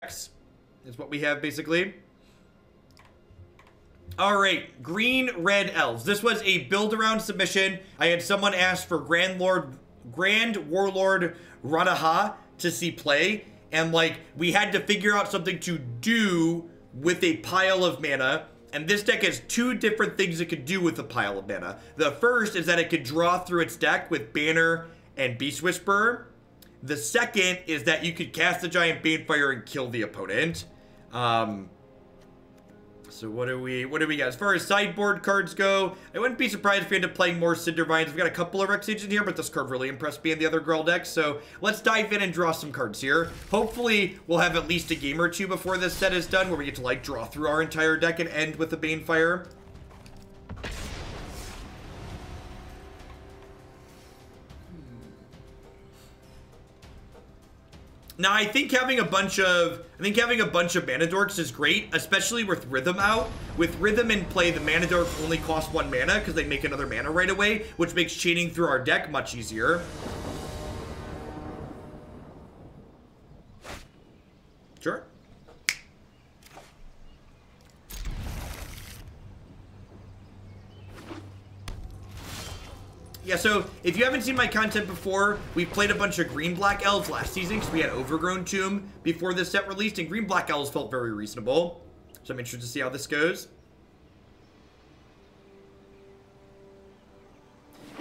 is what we have, basically. Alright, Green Red Elves. This was a build-around submission. I had someone ask for Grand Warlord Radha to see play. And, like, we had to figure out something to do with a pile of mana. And this deck has two different things it could do with a pile of mana. The first is that it could draw through its deck with Banner and Beast Whisperer. The second is that you could cast the Giant Banefire and kill the opponent. So what do we got? As far as sideboard cards go, I wouldn't be surprised if we end up playing more Cindervines. We've got a couple of Rexage in here, but this card really impressed me in the other Gruul decks. So let's dive in and draw some cards here. Hopefully, we'll have at least a game or two before this set is done, where we get to, like, draw through our entire deck and end with the Banefire. Now, I think having a bunch of mana dorks is great, especially with Rhythm out. With Rhythm in play, the mana dork only costs 1 mana because they make another mana right away, which makes chaining through our deck much easier. Sure. Yeah, so if you haven't seen my content before, we played a bunch of Green-Black Elves last season because we had Overgrown Tomb before this set released, and Green-Black Elves felt very reasonable. So I'm interested to see how this goes.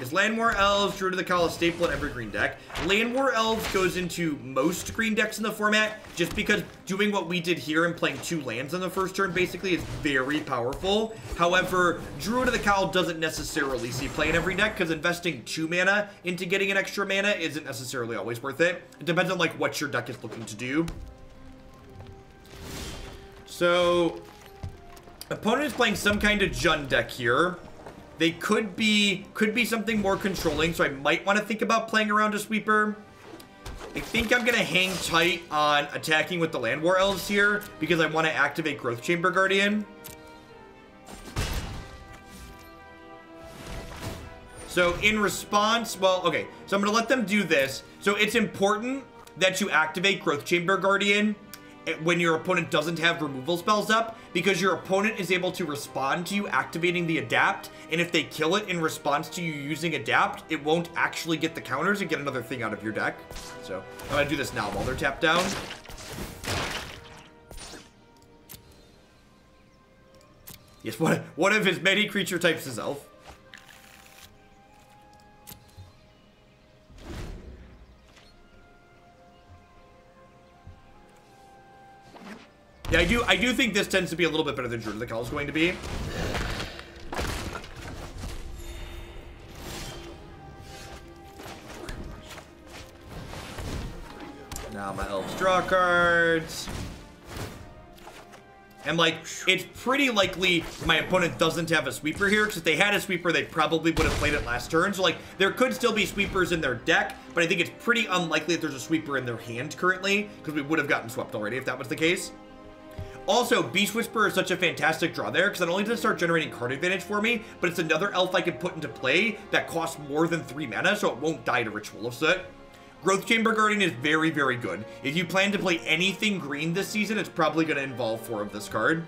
Is Llanowar Elves, Druid of the Cowl, a staple in every green deck? Llanowar Elves goes into most green decks in the format, just because doing what we did here and playing 2 lands on the first turn basically is very powerful. However, Druid of the Cowl doesn't necessarily see play in every deck, because investing 2 mana into getting an extra mana isn't necessarily always worth it. It depends on, like, what your deck is looking to do. So, opponent is playing some kind of Jund deck here. They could be something more controlling, so I might want to think about playing around a sweeper. I think I'm going to hang tight on attacking with the Llanowar Elves here, because I want to activate Growth Chamber Guardian. So in response, well, okay, so I'm going to let them do this. So it's important that you activate Growth Chamber Guardian when your opponent doesn't have removal spells up, because your opponent is able to respond to you activating the Adapt, and if they kill it in response to you using Adapt, it won't actually get the counters and get another thing out of your deck. So I'm gonna do this now while they're tapped down. Yes, one of his many creature types is Elf. Yeah, I do think this tends to be a little bit better than Druid of the Cowl is going to be. Now my Elves draw cards. And, like, it's pretty likely my opponent doesn't have a sweeper here, because if they had a sweeper, they probably would have played it last turn. So, like, there could still be sweepers in their deck, but I think it's pretty unlikely that there's a sweeper in their hand currently, because we would have gotten swept already if that was the case. Also, Beast Whisperer is such a fantastic draw there, because not only does it start generating card advantage for me, but it's another elf I can put into play that costs more than 3 mana, so it won't die to Ritual of Soot. Growth Chamber Guardian is very, very good. If you plan to play anything green this season, it's probably going to involve 4 of this card.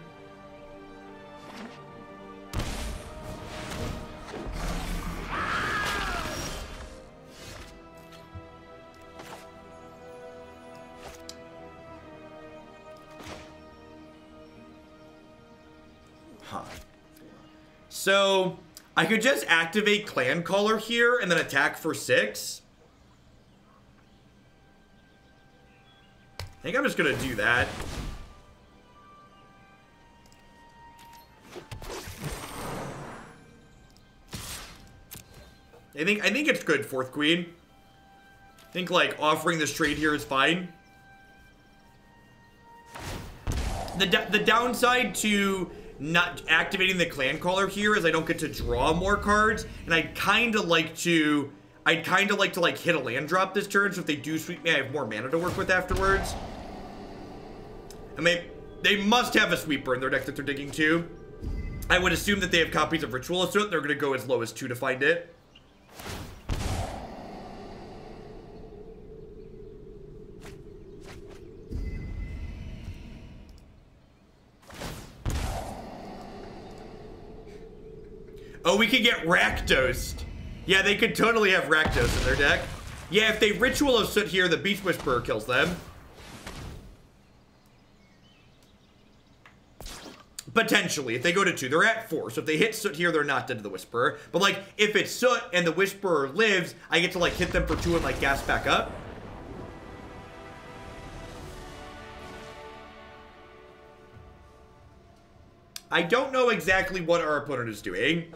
So, I could just activate Clancaller here and then attack for 6. I think I'm just gonna do that. I think it's good, 4th Queen. I think, like, offering this trade here is fine. The downside to not activating the Clancaller here is I don't get to draw more cards, and I'd kind of like to like hit a land drop this turn, so if they do sweep me, I have more mana to work with afterwards. I mean, they must have a sweeper in their deck that they're digging to. I would assume that they have copies of Ritual of Soot, and they're going to go as low as 2 to find it. Oh, we could get Rakdos. Yeah, they could totally have Rakdos in their deck. Yeah, if they Ritual of Soot here, the Beast Whisperer kills them. Potentially, if they go to 2, they're at 4. So if they hit Soot here, they're not dead to the Whisperer. But like, if it's Soot and the Whisperer lives, I get to like hit them for 2 and like gas back up. I don't know exactly what our opponent is doing.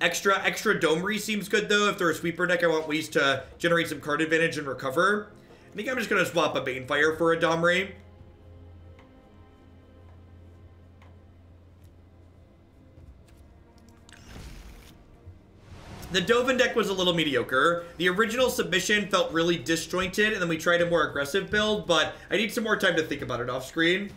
Extra Domri seems good though. If they're a sweeper deck, I want ways to generate some card advantage and recover. I think I'm just gonna swap a Banefire for a Domri. The Dovin deck was a little mediocre. The original submission felt really disjointed, and then we tried a more aggressive build, but I need some more time to think about it off screen.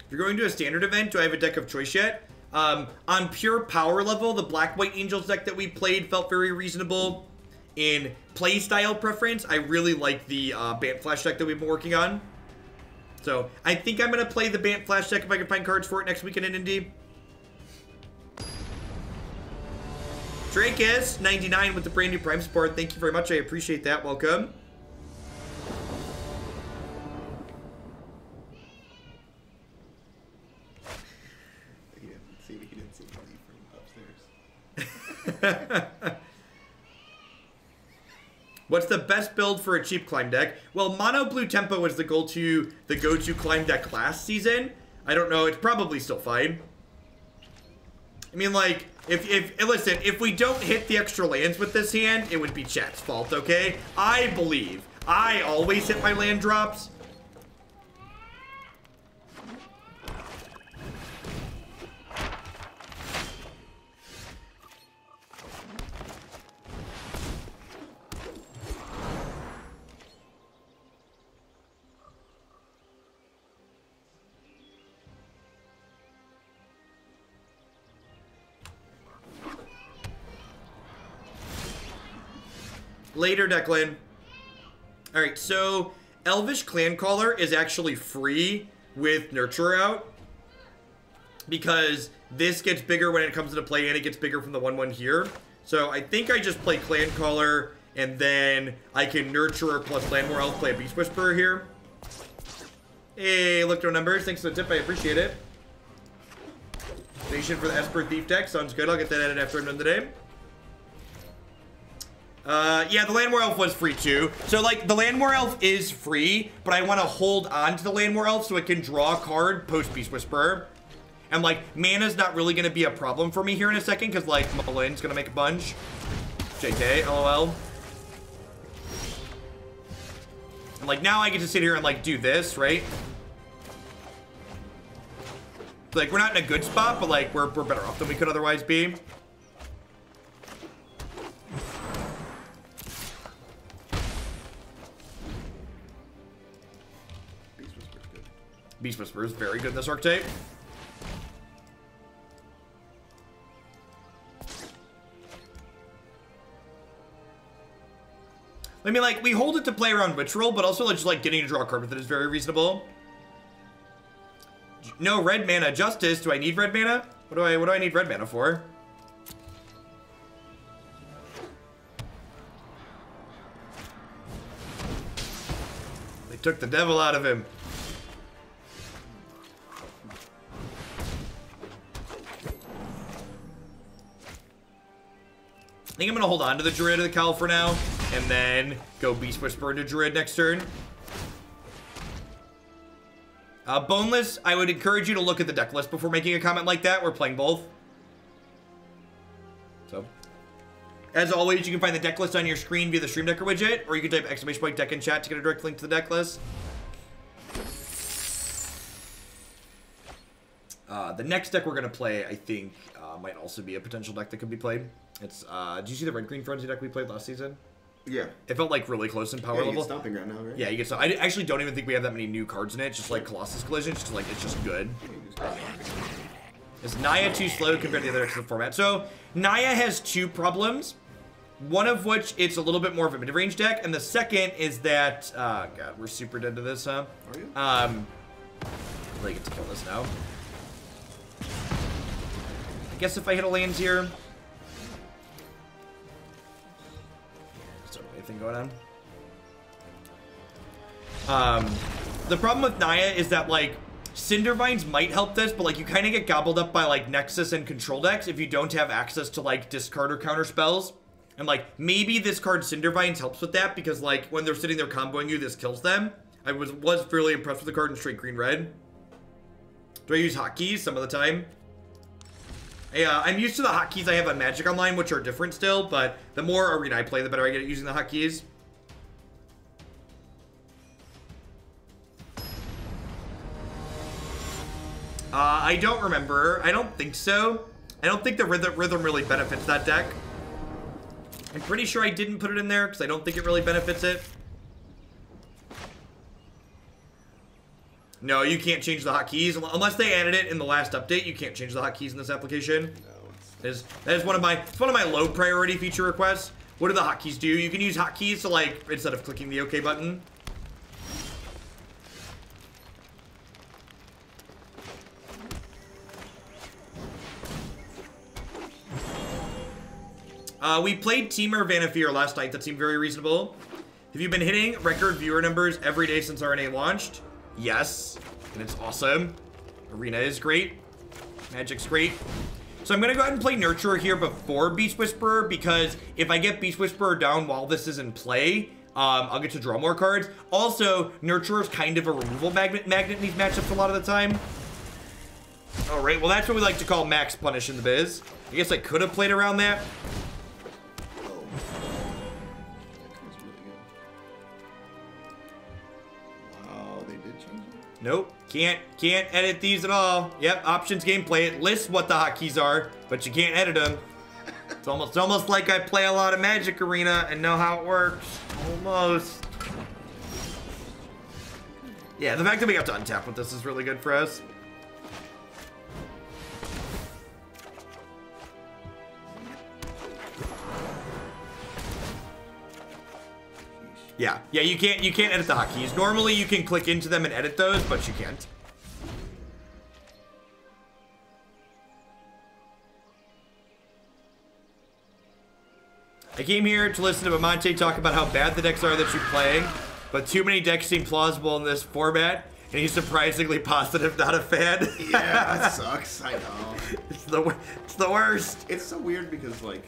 If you're going to a standard event, do I have a deck of choice yet? On pure power level, the Black-White Angels deck that we played felt very reasonable. In playstyle preference, I really like the Bant Flash deck that we've been working on. So, I think I'm going to play the Bant Flash deck if I can find cards for it next weekend in Indy. Drakus, 99 with the brand new Prime support. Thank you very much. I appreciate that. Welcome. What's the best build for a cheap climb deck? Well, Mono Blue Tempo was the go-to climb deck last season. I don't know. It's probably still fine. I mean, like, listen, if we don't hit the extra lands with this hand, it would be chat's fault, okay? I believe. I always hit my land drops. Later, Declan. Alright, so Elvish Clancaller is actually free with Nurturer out. Because this gets bigger when it comes into play and it gets bigger from the 1/1 here. So I think I just play Clancaller and then I can Nurturer plus Llanowar Elves play a Beast Whisperer here. Hey, look no numbers. Thanks for the tip. I appreciate it. Station for the Esper Thief deck. Sounds good. I'll get that added after I'm done today. Yeah, the Llanowar Elf was free too. So, like, the Llanowar Elf is free, but I want to hold on to the Llanowar Elf so it can draw a card post-Beast Whisperer. And, like, mana's not really going to be a problem for me here in a second, because, like, Malin's going to make a bunch. JK, LOL. And, like, now I get to sit here and, like, do this, right? Like, we're not in a good spot, but, like, we're better off than we could otherwise be. Beast Whisperer is very good in this archetype. I mean, like, we hold it to play around Ritual, but also just, like, getting to draw a card with it is very reasonable. No red mana. Justice. Do I need red mana? What do I need red mana for? They took the devil out of him. I think I'm going to hold on to the Druid of the Cowl for now, and then go Beast Whisperer into Druid next turn. Boneless, I would encourage you to look at the deck list before making a comment like that. We're playing both. So, as always, you can find the deck list on your screen via the Stream Decker widget, or you can type !deck in chat to get a direct link to the deck list. The next deck we're going to play, I think, might also be a potential deck that could be played. It's, did you see the red-green frenzy deck we played last season? Yeah. It felt like really close in power you level. get Stomping Ground now, right? Yeah, you get so. I actually don't even think we have that many new cards in it. Just like Colossus Collision, just like it's just good. Is Naya too slow compared to the other decks in the format? So Naya has two problems. One of which it's a little bit more of a mid-range deck, and the second is that God, we're super dead to this, huh? Are you? I really get to kill this now. I guess if I hit a lands here. Don't know anything going on. The problem with Naya is that like Cindervines might help this, but like you kind of get gobbled up by like Nexus and control decks if you don't have access to like discard or counter spells. And like maybe this card Cindervines helps with that because like when they're sitting there comboing you, this kills them. I was fairly impressed with the card in straight green red. Do I use hotkeys some of the time? Yeah, I'm used to the hotkeys I have on Magic Online, which are different still, but the more Arena I play, the better I get at using the hotkeys. I don't remember. I don't think so. I don't think the rhythm really benefits that deck. I'm pretty sure I didn't put it in there because I don't think it really benefits it. No, you can't change the hotkeys unless they added it in the last update. You can't change the hotkeys in this application. No, that is one of my low priority feature requests. What do the hotkeys do? You can use hotkeys to like instead of clicking the OK button. We played Temur Vanquisher last night. That seemed very reasonable. Have you been hitting record viewer numbers every day since RNA launched? Yes, and it's awesome. Arena is great. Magic's great. So I'm going to go ahead and play Nurturer here before Beast Whisperer because if I get Beast Whisperer down while this is in play, I'll get to draw more cards. Also, Nurturer is kind of a removal magnet in these matchups a lot of the time. All right, well, that's what we like to call max punish in the biz. I guess I could have played around that. Nope, can't edit these at all. Yep, options gameplay. It lists what the hotkeys are, but you can't edit them. It's almost like I play a lot of Magic Arena and know how it works. Almost. Yeah, the fact that we got to untap with this is really good for us. Yeah, you can't edit the hotkeys. Normally you can click into them and edit those, but you can't. I came here to listen to Amante talk about how bad the decks are that you're playing, but too many decks seem plausible in this format, and he's surprisingly positive, not a fan. Yeah, that sucks. I know. It's the worst. It's so weird because like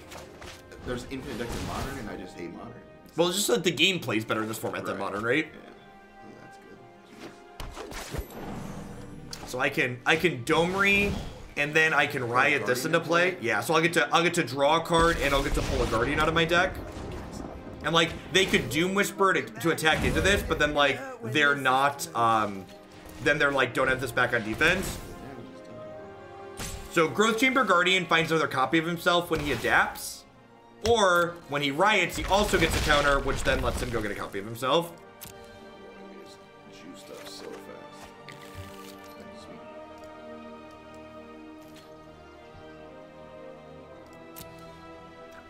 there's infinite decks in Modern, and I just hate Modern. Well, it's just that the game plays better in this format than Modern, right? Yeah. Oh, that's good. Jeez. So I can Domri, and then I can Riot this into play. Yeah, so I'll get to draw a card, and I'll get to pull a Guardian out of my deck. And like they could Doom Whisper to attack into this, but then like they're not. Then they're like don't have this back on defense. So Growth Chamber Guardian finds another copy of himself when he adapts. Or, when he riots, he also gets a counter, which then lets him go get a copy of himself. Juiced up so fast. Sweet.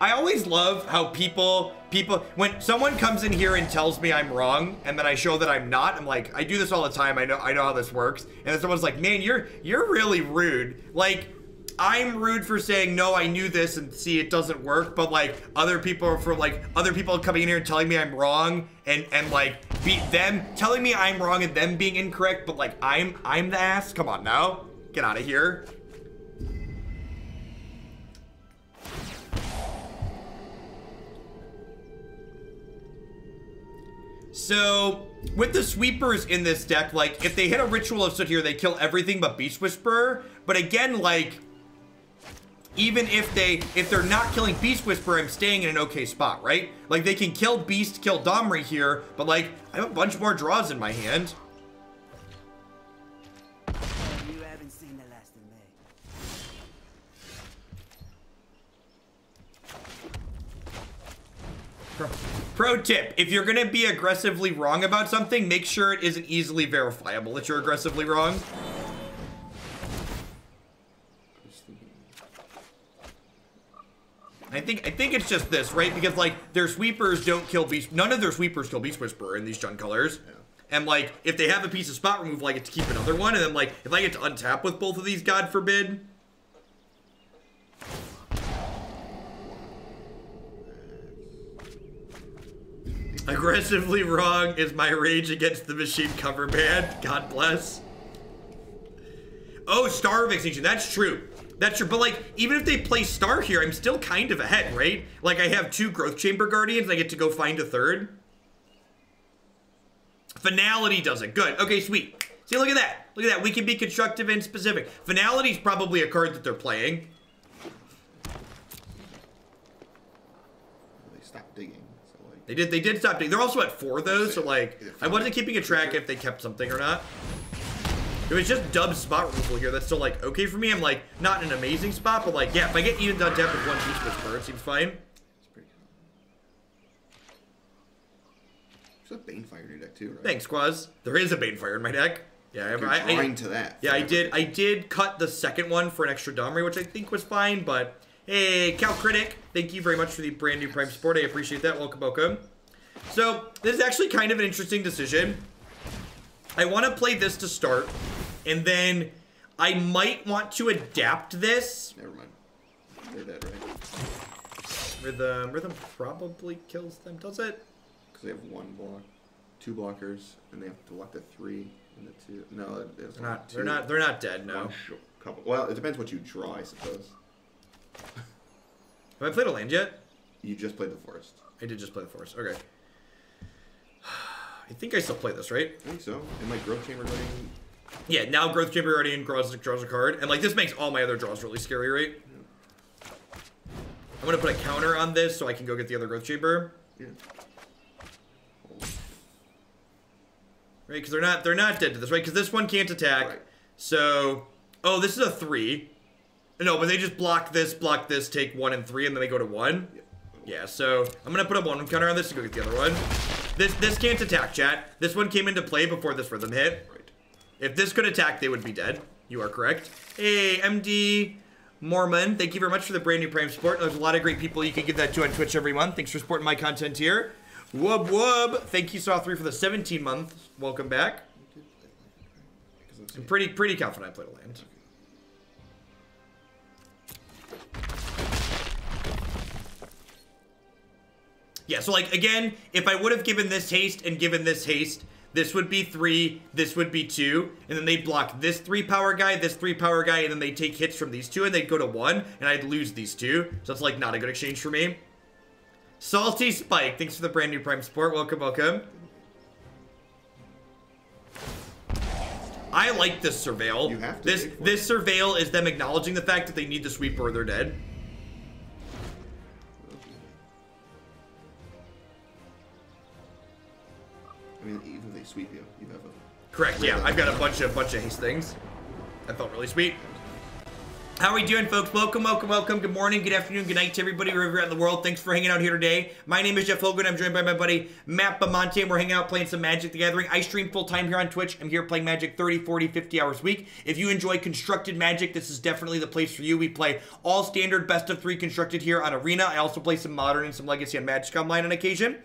I always love how people, when someone comes in here and tells me I'm wrong, and then I show that I'm not, I'm like, I do this all the time, I know how this works. And then someone's like, man, you're really rude. Like, I'm rude for saying, no, I knew this and see, it doesn't work. But like other people coming in here and telling me I'm wrong and like them telling me I'm wrong and them being incorrect. But like, I'm the ass. Come on now, get out of here. So with the sweepers in this deck, like if they hit a Ritual of Soot here, they kill everything but Beast Whisperer. But again, like, even if they're not killing Beast Whisperer, I'm staying in an okay spot, right? Like they can kill Beast, kill Domri here, but like I have a bunch more draws in my hand. You haven't seen the last of me. Pro tip, if you're gonna be aggressively wrong about something, make sure it isn't easily verifiable that you're aggressively wrong. I think it's just this, right? Because like their sweepers don't kill beast. None of their sweepers kill Beast Whisperer in these Jund colors. Yeah. And like if they have a piece of spot removal, I get to keep another one. And then like if I get to untap with both of these, God forbid. Aggressively wrong is my rage against the machine cover band. God bless. Oh, Star of Extinction. That's true. That's true. But like, even if they play Star here, I'm still kind of ahead, right? Like, I have 2 Growth Chamber Guardians. And I get to go find a 3rd. Finality does it. Good. Okay, sweet. See, look at that. Look at that. We can be constructive and specific. Finality's probably a card that they're playing. They stopped digging. They did stop digging. They're also at 4 though, so like I wasn't keeping a track if they kept something or not. If it's just dub spot removal here, that's still like okay for me. I'm like not in an amazing spot, but like yeah, if I get even done tap with 1 Beast Whisperer, it seems fine. There's a Banefire in your deck too, right? Thanks, Quaz. There is a Banefire in my deck. Yeah, I to that. Yeah, I did cut the second one for an extra Domri, which I think was fine, but hey, Cal Critic, thank you very much for the brand new Prime support. I appreciate that. Welcome, welcome. So, this is actually kind of an interesting decision. I want to play this to start, and then I might want to adapt this. Never mind. They're dead, right? Rhythm probably kills them, does it? Because they have 1 block, 2 blockers, and they have to block the 3 and the 2. No, they're not dead, no. Couple. Well, it depends what you draw, I suppose. Have I played a land yet? You just played the forest. I did just play the forest. Okay. I think I still play this, right? I think so. And like Growth Chamber Guardian. Yeah, now Growth Chamber Guardian draws a card. And like this makes all my other draws really scary, right? Yeah. I'm gonna put a counter on this so I can go get the other Growth Chamber. Yeah. Right, because they're not dead to this, right? Because this one can't attack. Right. So, oh, this is a 3. No, but they just block this, take 1 and 3, and then they go to 1. Yeah, so I'm gonna put a 1 counter on this to go get the other one. This can't attack, chat. This one came into play before this rhythm hit. Right. If this could attack, they would be dead. You are correct. Hey, MD Mormon, thank you very much for the brand new Prime support. There's a lot of great people you can give that to on Twitch every month. Thanks for supporting my content here. Wub wub. Thank you, Saw3, for the 17 months. Welcome back. I'm pretty confident I played a land. Yeah, so like, again, if I would have given this haste and given this haste, this would be 3, this would be 2, and then they'd block this 3 power guy, this 3 power guy, and then they'd take hits from these 2, and they'd go to 1, and I'd lose these 2. So it's like not a good exchange for me. Salty Spike, thanks for the brand new Prime support. Welcome, welcome. I like this Surveil. You have to. This Surveil is them acknowledging the fact that they need the sweeper or they're dead. I mean, even if they sweep you, you have a... Correct, yeah. I've got a bunch of haste things. That felt really sweet. How are we doing, folks? Welcome, welcome, welcome. Good morning, good afternoon, good night to everybody wherever you're at in the world. Thanks for hanging out here today. My name is Jeff Hogan. I'm joined by my buddy Matt Bamonte, and we're hanging out playing some Magic the Gathering. I stream full-time here on Twitch. I'm here playing Magic 30, 40, 50 hours a week. If you enjoy constructed Magic, this is definitely the place for you. We play all standard best of 3 constructed here on Arena. I also play some Modern and some Legacy on Magic Online on occasion.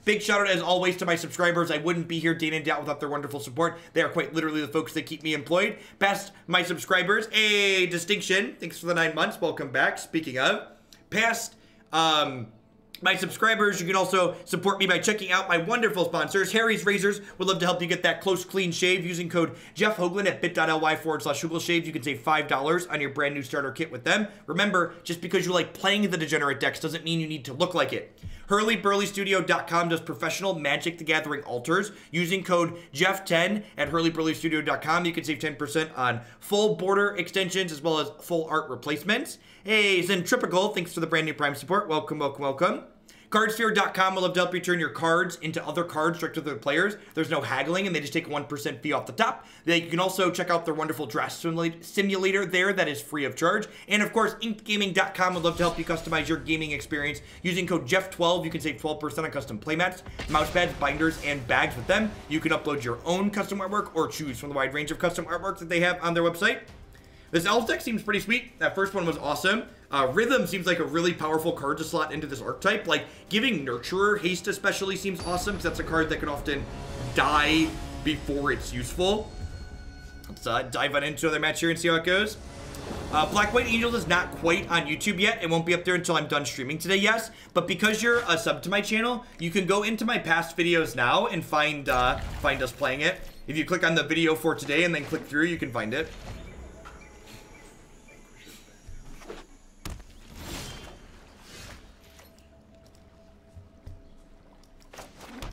Big shout out as always to my subscribers. I wouldn't be here day in and day out without their wonderful support. They are quite literally the folks that keep me employed. Past my subscribers, a distinction. Thanks for the 9 months. Welcome back. Speaking of, past my subscribers, you can also support me by checking out my wonderful sponsors. Harry's Razors would love to help you get that close, clean shave using code Jeff Hoagland at bit.ly/Hoogleshave. You can save $5 on your brand new starter kit with them. Remember, just because you like playing the degenerate decks doesn't mean you need to look like it. HurlyBurlyStudio.com does professional Magic the Gathering altars. Using code Jeff10 at HurlyBurlyStudio.com, you can save 10% on full border extensions as well as full art replacements. Hey, Zentripical, thanks for the brand new Prime support. Welcome, welcome, welcome. Cardsphere.com will love to help you turn your cards into other cards direct to the players. There's no haggling, and they just take 1% fee off the top. You can also check out their wonderful draft simulator there that is free of charge. And of course, inkgaming.com would love to help you customize your gaming experience. Using code Jeff12, you can save 12% on custom playmats, mousepads, binders, and bags with them. You can upload your own custom artwork or choose from the wide range of custom artwork that they have on their website. This Elves deck seems pretty sweet. That first one was awesome. Rhythm seems like a really powerful card to slot into this archetype. Like, giving Nurturer haste especially seems awesome, because that's a card that can often die before it's useful. Let's dive on into another match here and see how it goes. Black White Angels is not quite on YouTube yet. It won't be up there until I'm done streaming today, yes. But because you're a sub to my channel, you can go into my past videos now and find us playing it. If you click on the video for today and then click through, you can find it.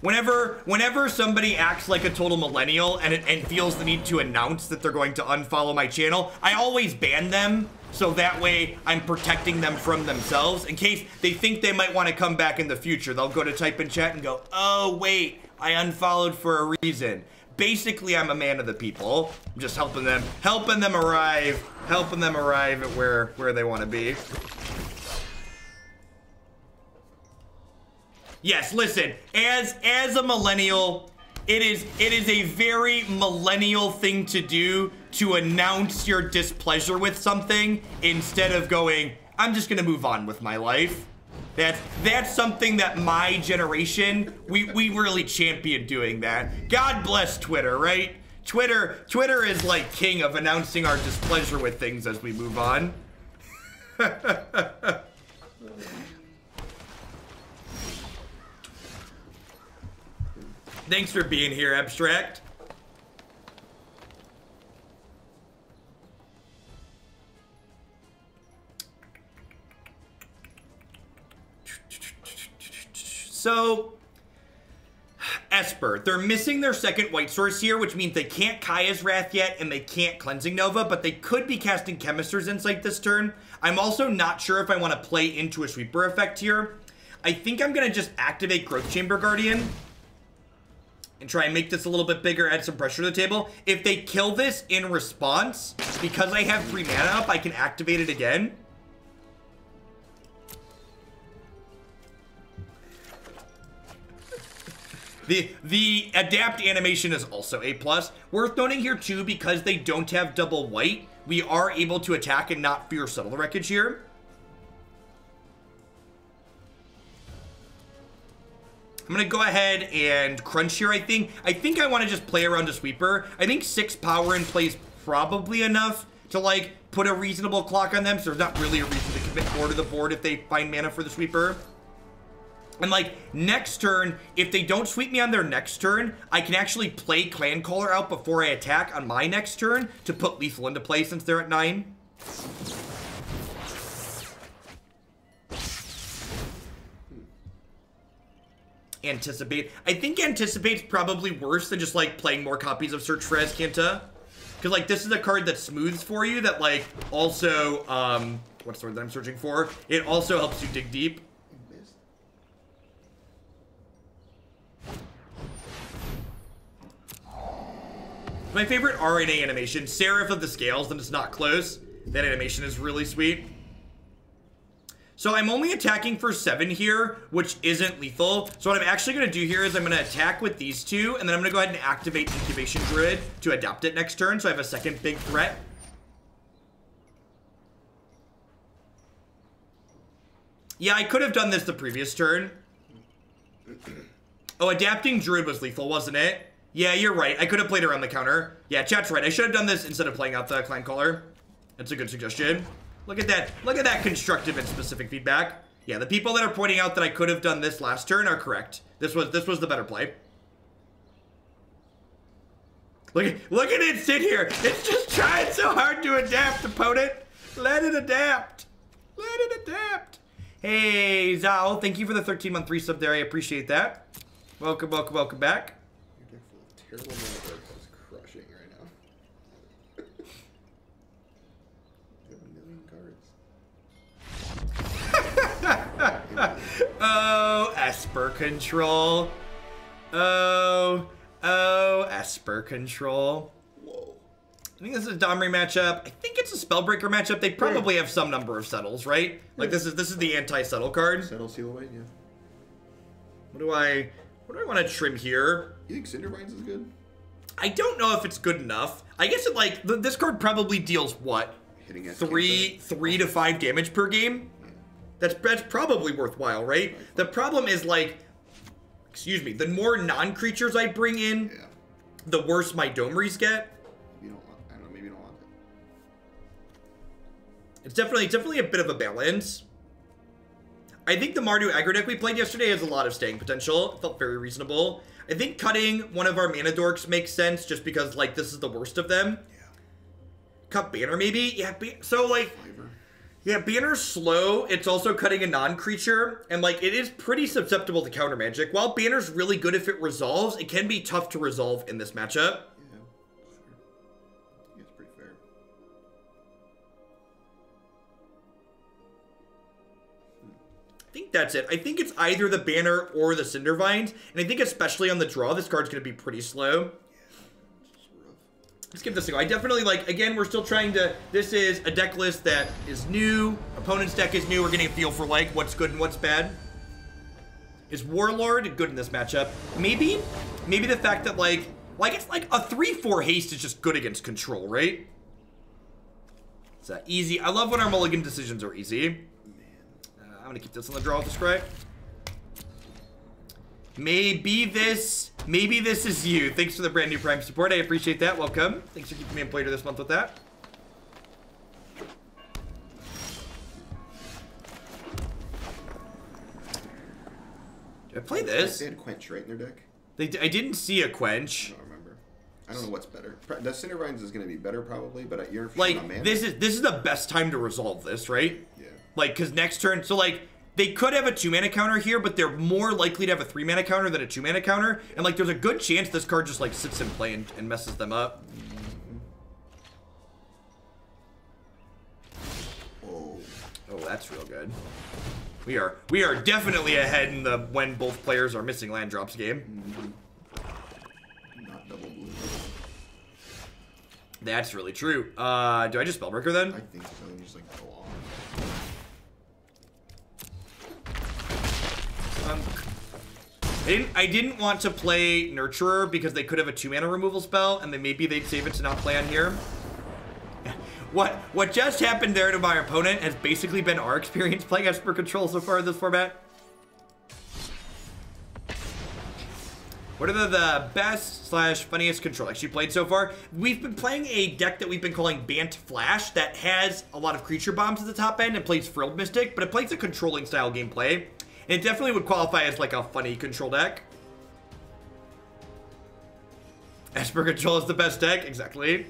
Whenever somebody acts like a total millennial and feels the need to announce that they're going to unfollow my channel, I always ban them, so that way I'm protecting them from themselves. In case they think they might want to come back in the future, they'll go to type in chat and go, oh wait, I unfollowed for a reason. Basically, I'm a man of the people. I'm just helping them arrive at where they want to be. Yes, listen, as a millennial, it is a very millennial thing to do to announce your displeasure with something instead of going, I'm just gonna move on with my life. That's something that my generation, we really champion doing that. God bless Twitter, right? Twitter is like king of announcing our displeasure with things as we move on. Thanks for being here, Abstract. So, Esper. They're missing their second white source here, which means they can't Kaya's Wrath yet, and they can't Cleansing Nova, but they could be casting Chemister's Insight this turn. I'm also not sure if I want to play into a sweeper effect here. I think I'm going to just activate Growth Chamber Guardian and try and make this a little bit bigger, add some pressure to the table. If they kill this in response, because I have 3 mana up, I can activate it again. The adapt animation is also A+. Worth noting here too, because they don't have double white, we are able to attack and not fear Subtle Wreckage here. I'm gonna go ahead and crunch here, I think. I think I want to just play around a sweeper. I think 6 power in play is probably enough to, like, put a reasonable clock on them, so there's not really a reason to commit more to the board if they find mana for the sweeper. And, like, next turn, if they don't sweep me on their next turn, I can actually play Clancaller out before I attack on my next turn to put lethal into play since they're at 9. Anticipate. I think Anticipate's probably worse than just, like, playing more copies of Search for Azcanta. Because, like, this is a card that smooths for you that, like, also, what's the word that I'm searching for? It also helps you dig deep. My favorite RNA animation, Seraph of the Scales, and it's not close. That animation is really sweet. So I'm only attacking for 7 here, which isn't lethal. So what I'm actually going to do here is I'm going to attack with these 2, and then I'm going to go ahead and activate Incubation Druid to adapt it next turn, so I have a second big threat. Yeah, I could have done this the previous turn. Oh, adapting Druid was lethal, wasn't it? Yeah, you're right. I could have played around the counter. Yeah, chat's right. I should have done this instead of playing out the Clancaller. That's a good suggestion. Look at that. Look at that constructive and specific feedback. Yeah, the people that are pointing out that I could have done this last turn are correct. This was the better play. Look at it sit here. It's just trying so hard to adapt, opponent. Let it adapt. Let it adapt. Hey, Zao, thank you for the 13-month resub there. I appreciate that. Welcome, welcome, welcome back. Your deck full of terrible mana cards is crushing right now. You have 1 million cards. Oh, Esper control. Oh, Esper control. Whoa. I think this is a Domri matchup. I think it's a Spellbreaker matchup. They probably have some number of settles, right? Like this is the anti-settle card. Settle, seal away, yeah. What do I want to trim here? You think Cindervines is good? I don't know if it's good enough. I guess it like this card probably deals what? Hitting at 3 to 5 damage per game. Yeah. That's probably worthwhile, right? The problem is like, excuse me, the more non-creatures I bring in, Yeah. the worse my Domris get. You don't want, I don't know, maybe you don't want it. It's definitely a bit of a balance. I think the Mardu aggro deck we played yesterday has a lot of staying potential. It felt very reasonable. I think cutting one of our mana dorks makes sense just because like this is the worst of them. Yeah. Cut Banner maybe? Yeah, so like Flavor. yeah, Banner's slow. It's also cutting a non-creature, and like it is pretty susceptible to counter magic. While Banner's really good if it resolves, it can be tough to resolve in this matchup. Yeah, sure. Yeah, it's pretty fair. I think that's it. I think it's either the Banner or the Cindervines, and I think especially on the draw, this card's going to be pretty slow. Let's give this a go. I definitely like, again, we're still trying to, this is a deck list that is new. Opponent's deck is new. We're getting a feel for like what's good and what's bad. Is Warlord good in this matchup? Maybe the fact that like it's like a 3/4 haste is just good against control, right? It's easy. I love when our mulligan decisions are easy. I'm gonna keep this on the draw with the scry. Maybe this is you. Thanks for the brand new Prime support. I appreciate that. Welcome. Thanks for keeping me employed this month with that. Did I play this? They had Quench, right, in their deck? I didn't see a Quench. I don't remember. I don't know what's better. The Cindervines is going to be better probably, but you're like on mana. this is the best time to resolve this, right? Yeah. Like, because next turn, so like they could have a 2-mana counter here, but they're more likely to have a 3-mana counter than a 2-mana counter, and like there's a good chance this card just like sits in play and messes them up. Oh. Oh, that's real good. We are definitely ahead in the when both players are missing land drops game. Not double blue. That's really true. Do I just Spellbreaker then? I think so. Just like go off. I didn't want to play Nurturer because they could have a 2-mana removal spell, and then maybe they'd save it to not play on here. What just happened there to my opponent has basically been our experience playing Esper Control so far in this format. What are the best / funniest control decks you played so far? We've been playing a deck that we've been calling Bant Flash that has a lot of creature bombs at the top end and plays Frilled Mystic, but it plays a controlling style gameplay. And it definitely would qualify as like a funny control deck. Esper Control is the best deck, exactly.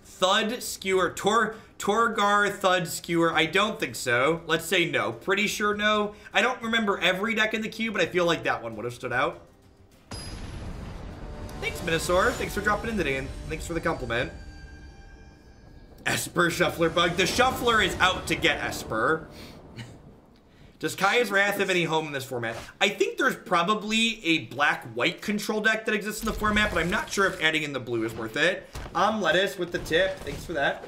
Thud Skewer, Torgar Thud Skewer, I don't think so. Let's say no. Pretty sure no. I don't remember every deck in the queue, but I feel like that one would have stood out. Thanks, Minosaur. Thanks for dropping in today, and thanks for the compliment. Esper Shuffler Bug. The Shuffler is out to get Esper. Does Kaya's Wrath have any home in this format? I think there's probably a black-white control deck that exists in the format, but I'm not sure if adding in the blue is worth it. Lettuce with the tip. Thanks for that.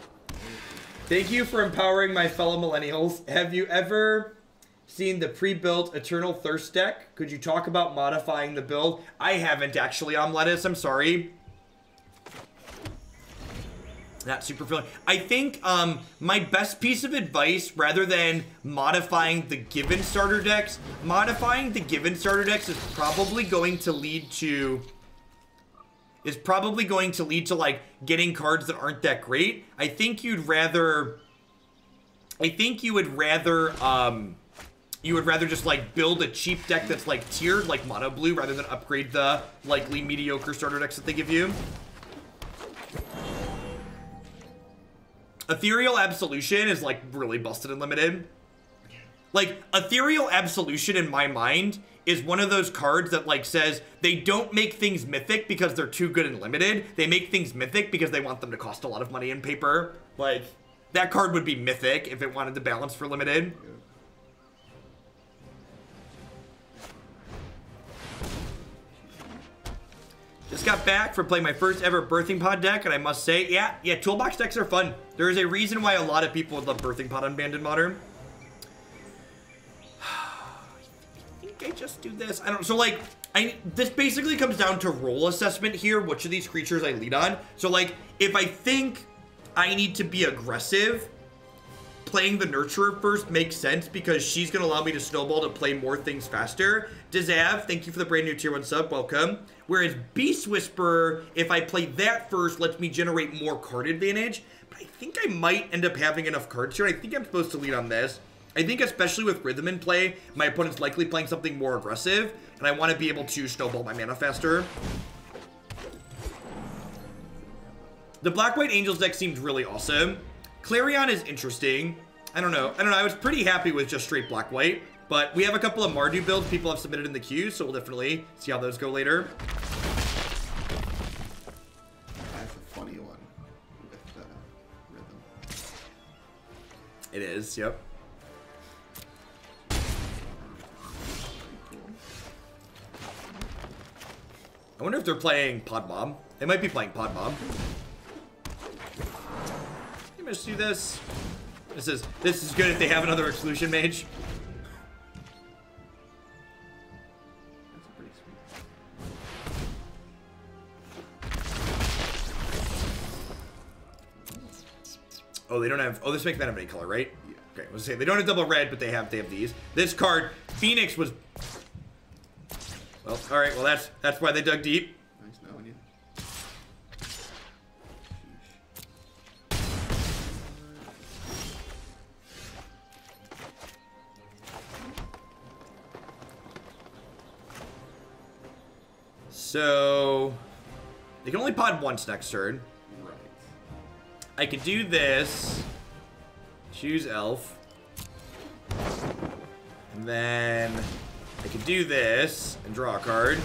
Thank you for empowering my fellow millennials. Have you ever seen the pre-built Eternal Thirst deck? Could you talk about modifying the build? I haven't actually, Lettuce. I'm sorry. Not super feeling. I think my best piece of advice, rather than modifying the given starter decks, modifying the given starter decks is probably going to lead to like getting cards that aren't that great. I think you would rather just like build a cheap deck that's like tiered, like mono blue, rather than upgrade the likely mediocre starter decks that they give you. Ethereal Absolution is like really busted and limited. Like, Ethereal Absolution in my mind is one of those cards that like says they don't make things mythic because they're too good and limited. They make things mythic because they want them to cost a lot of money in paper. Like, that card would be mythic if it wanted to balance for limited. Just got back from playing my first ever Birthing Pod deck, and I must say, yeah, toolbox decks are fun. There is a reason why a lot of people would love Birthing Pod Unbanned in Modern. I think I just do this. I don't, so like, this basically comes down to role assessment here, which of these creatures I lead on. So like, if I think I need to be aggressive, playing the Nurturer first makes sense because she's going to allow me to snowball to play more things faster. Dizav, thank you for the brand new tier 1 sub, welcome. Whereas Beast Whisperer, if I play that first, lets me generate more card advantage. But I think I might end up having enough cards here. I think I'm supposed to lead on this. I think especially with Rhythm in play, my opponent's likely playing something more aggressive, and I want to be able to snowball my mana faster. The Black-White Angels deck seemed really awesome. Clarion is interesting. I don't know. I was pretty happy with just straight black-white, but we have a couple of Mardu builds people have submitted in the queue, so we'll definitely see how those go later. That's a funny one with Rhythm. It is, yep. I wonder if they're playing Pod Mom. They might be playing Pod Mom. I'm gonna just do this. This is good if they have another Exclusion Mage. That's a pretty sweet. Oh, they don't have. Oh, this makes them have any color, right? Yeah. Okay, let's say they don't have double red, but they have these. This card, Phoenix was. Well, all right. Well, that's why they dug deep. Nice knowing you. So they can only pod once next turn. Right. I could do this. Choose Elf. And then I could do this and draw a card.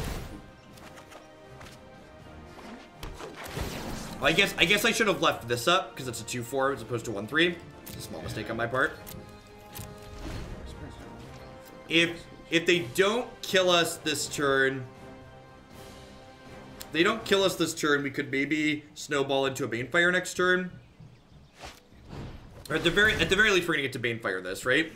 Well, I guess I should have left this up because it's a 2/4 as opposed to 1/3. It's a small mistake on my part. If they don't kill us this turn, we could maybe snowball into a Banefire next turn. Or at the very least, we're gonna get to Banefire this, right?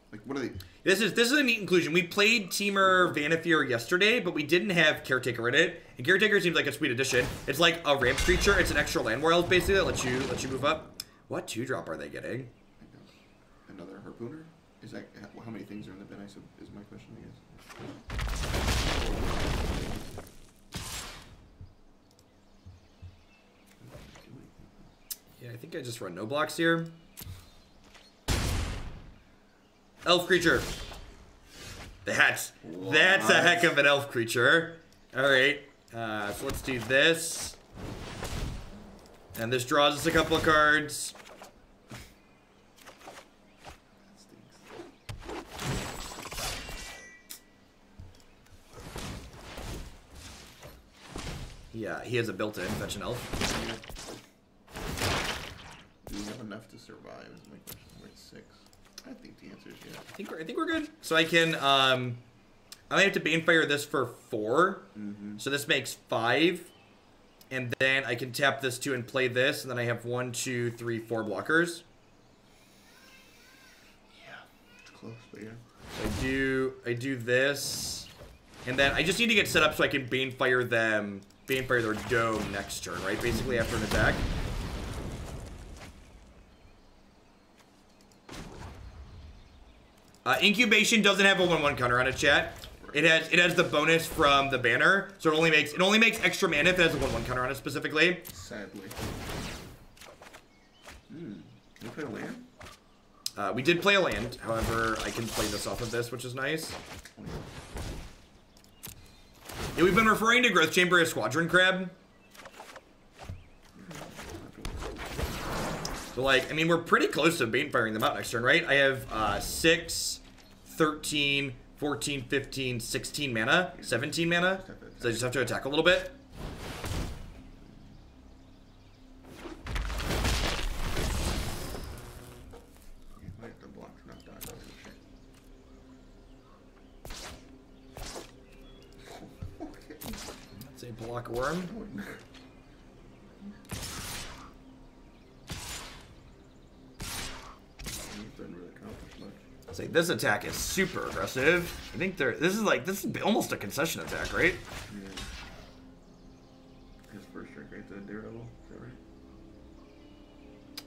Like, what are they? This is a neat inclusion. We played Temur Vanquisher yesterday, but we didn't have Caretaker in it. And Caretaker seems like a sweet addition. It's like a ramp creature. It's an extra Llanowar Elves basically that lets you move up. What 2-drop are they getting? Another Harpooner? Is that how many things are in the bin? Is my question, I guess. Yeah, I think I just run no blocks here. Elf creature. That's a heck of an elf creature. All right, so let's do this. And this draws us a couple of cards. Yeah, he has a built-in fetch an elf. Do we have enough to survive? Is my question. We're at 6. I think the answer is yes. I think we're good. So I can I have to Banefire this for 4. So this makes 5. And then I can tap this 2 and play this, and then I have 1, 2, 3, 4 blockers. Yeah, it's close, but yeah. So I do this, and then I just need to get set up so I can Banefire their dome next turn, right? Basically after an attack. Incubation doesn't have a 1/1 counter on it, chat. It has the bonus from the banner, so it only makes extra mana if it has a 1/1 counter on it specifically. Sadly. Can we play a land? We did play a land, however, I can play this off of this, which is nice. Yeah, we've been referring to Growth Chamber as Squadron Crab. So, like, I mean, we're pretty close to Banefiring them out next turn, right? I have 6, 13, 14, 15, 16 mana, 17 mana. So I just have to attack a little bit. block a worm. Say this attack is super aggressive. I think this is almost a concession attack, right? Yeah. His first strike, right? The Daredevil, is that right?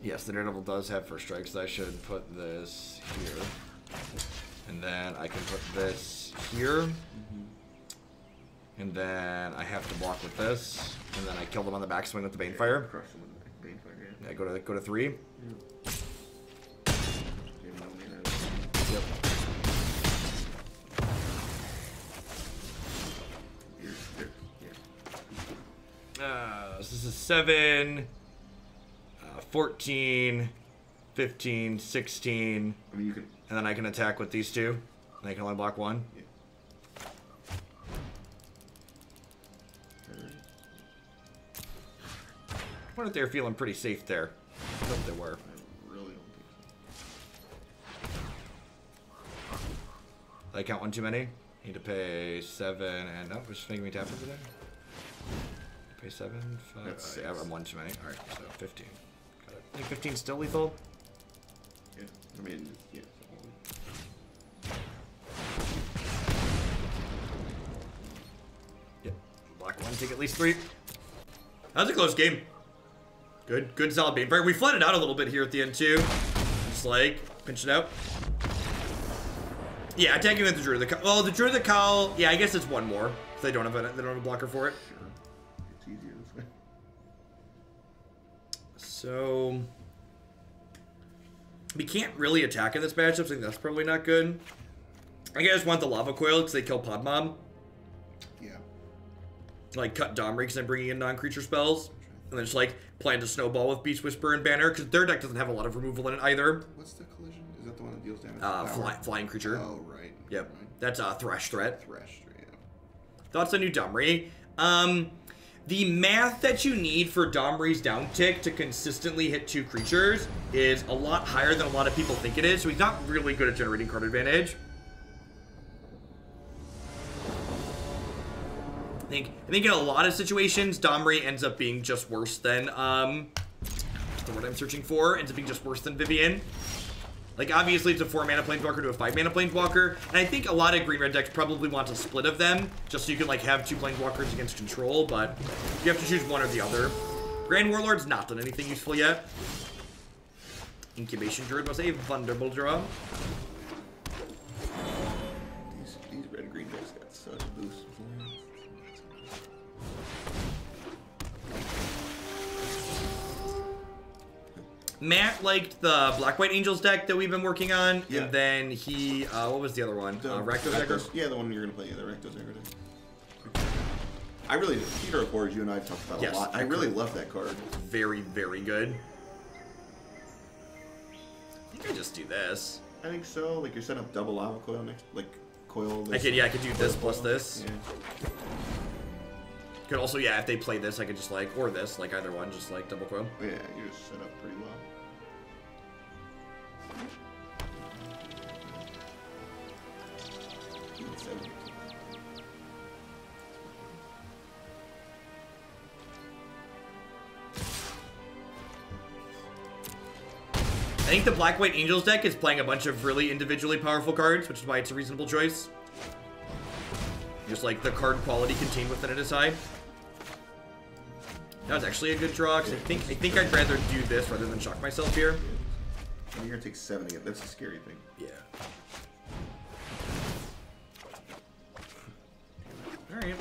Yes, the Daredevil does have first strikes. So I should put this here, and then I can put this here, and then I have to block with this, and then I kill them on the backswing with the Banefire. Crush them with the Banefire, yeah. Yeah, go to 3. Yeah. Yep. So this is 7, 14, 15, 16. I mean, you can. And then I can attack with these two. And I can only block 1. Yeah. I wonder if they're feeling pretty safe there. I hope they were. I really don't think so. Did I count 1 too many? Need to pay 7 and no, just making me tap over there. Pay 7, 5. That's 6. I'm 1 too many. Alright, so 15. Got it. I think 15 still lethal. Yeah. I mean, yeah. Yep. Block 1, take at least 3. That was a close game. Good solid Banefire. We flooded out a little bit here at the end too. Just like pinch it out. Yeah, attacking with the Druid of the Cowl. Well, the Druid of the Cowl. Yeah, I guess it's 1 more. They don't have a blocker for it. Sure. It's easier this way. So we can't really attack in this matchup. So I think that's probably not good. I guess I just want the Lava Coil because they kill Pod Mob. Yeah. Like cut Domri because I'm bringing in non-creature spells. And then just like plan to snowball with Beast Whisper and Banner because their deck doesn't have a lot of removal in it either. What's the collision? Is that the one that deals damage? Flying creature. Oh, right. Yep. Right. That's a Thresh threat. Thresh, yeah. Thoughts on new Domri? The math that you need for Domri's downtick to consistently hit 2 creatures is a lot higher than a lot of people think it is, so he's not really good at generating card advantage. I think in a lot of situations, Domri ends up being just worse than, what's the word I'm searching for? Ends up being just worse than Vivian. Like, obviously, it's a 4-mana Planeswalker to a 5-mana Planeswalker, and I think a lot of green-red decks probably want a split of them, just so you can, like, have 2 Planeswalkers against control, but you have to choose one or the other. Grand Warlord's not done anything useful yet. Incubation Druid was a wonderful draw. These red-green decks got such a boost. Matt liked the Black-White Angels deck that we've been working on, yeah. And then he, what was the other one? Rakdos? Yeah, the one you're going to play, yeah, the Rakdos deck. I really, Peter of Course, you and I have talked about a lot. I really love that card. Very, very good. I think I just do this. I think so. Like, you're setting up double Lava Coil next, like, coil this. I could do this plus this. Yeah. Could also, yeah, if they play this, I could just, like, or this, like, either one, just, like, double coil. Yeah, you just set up pretty well. I think the Black-White Angels deck is playing a bunch of really individually powerful cards, which is why it's a reasonable choice. Just like the card quality contained within it is high. That was actually a good draw, because I think I'd rather do this rather than shock myself here. And you're gonna take 7 again. That's a scary thing. Yeah. Alright.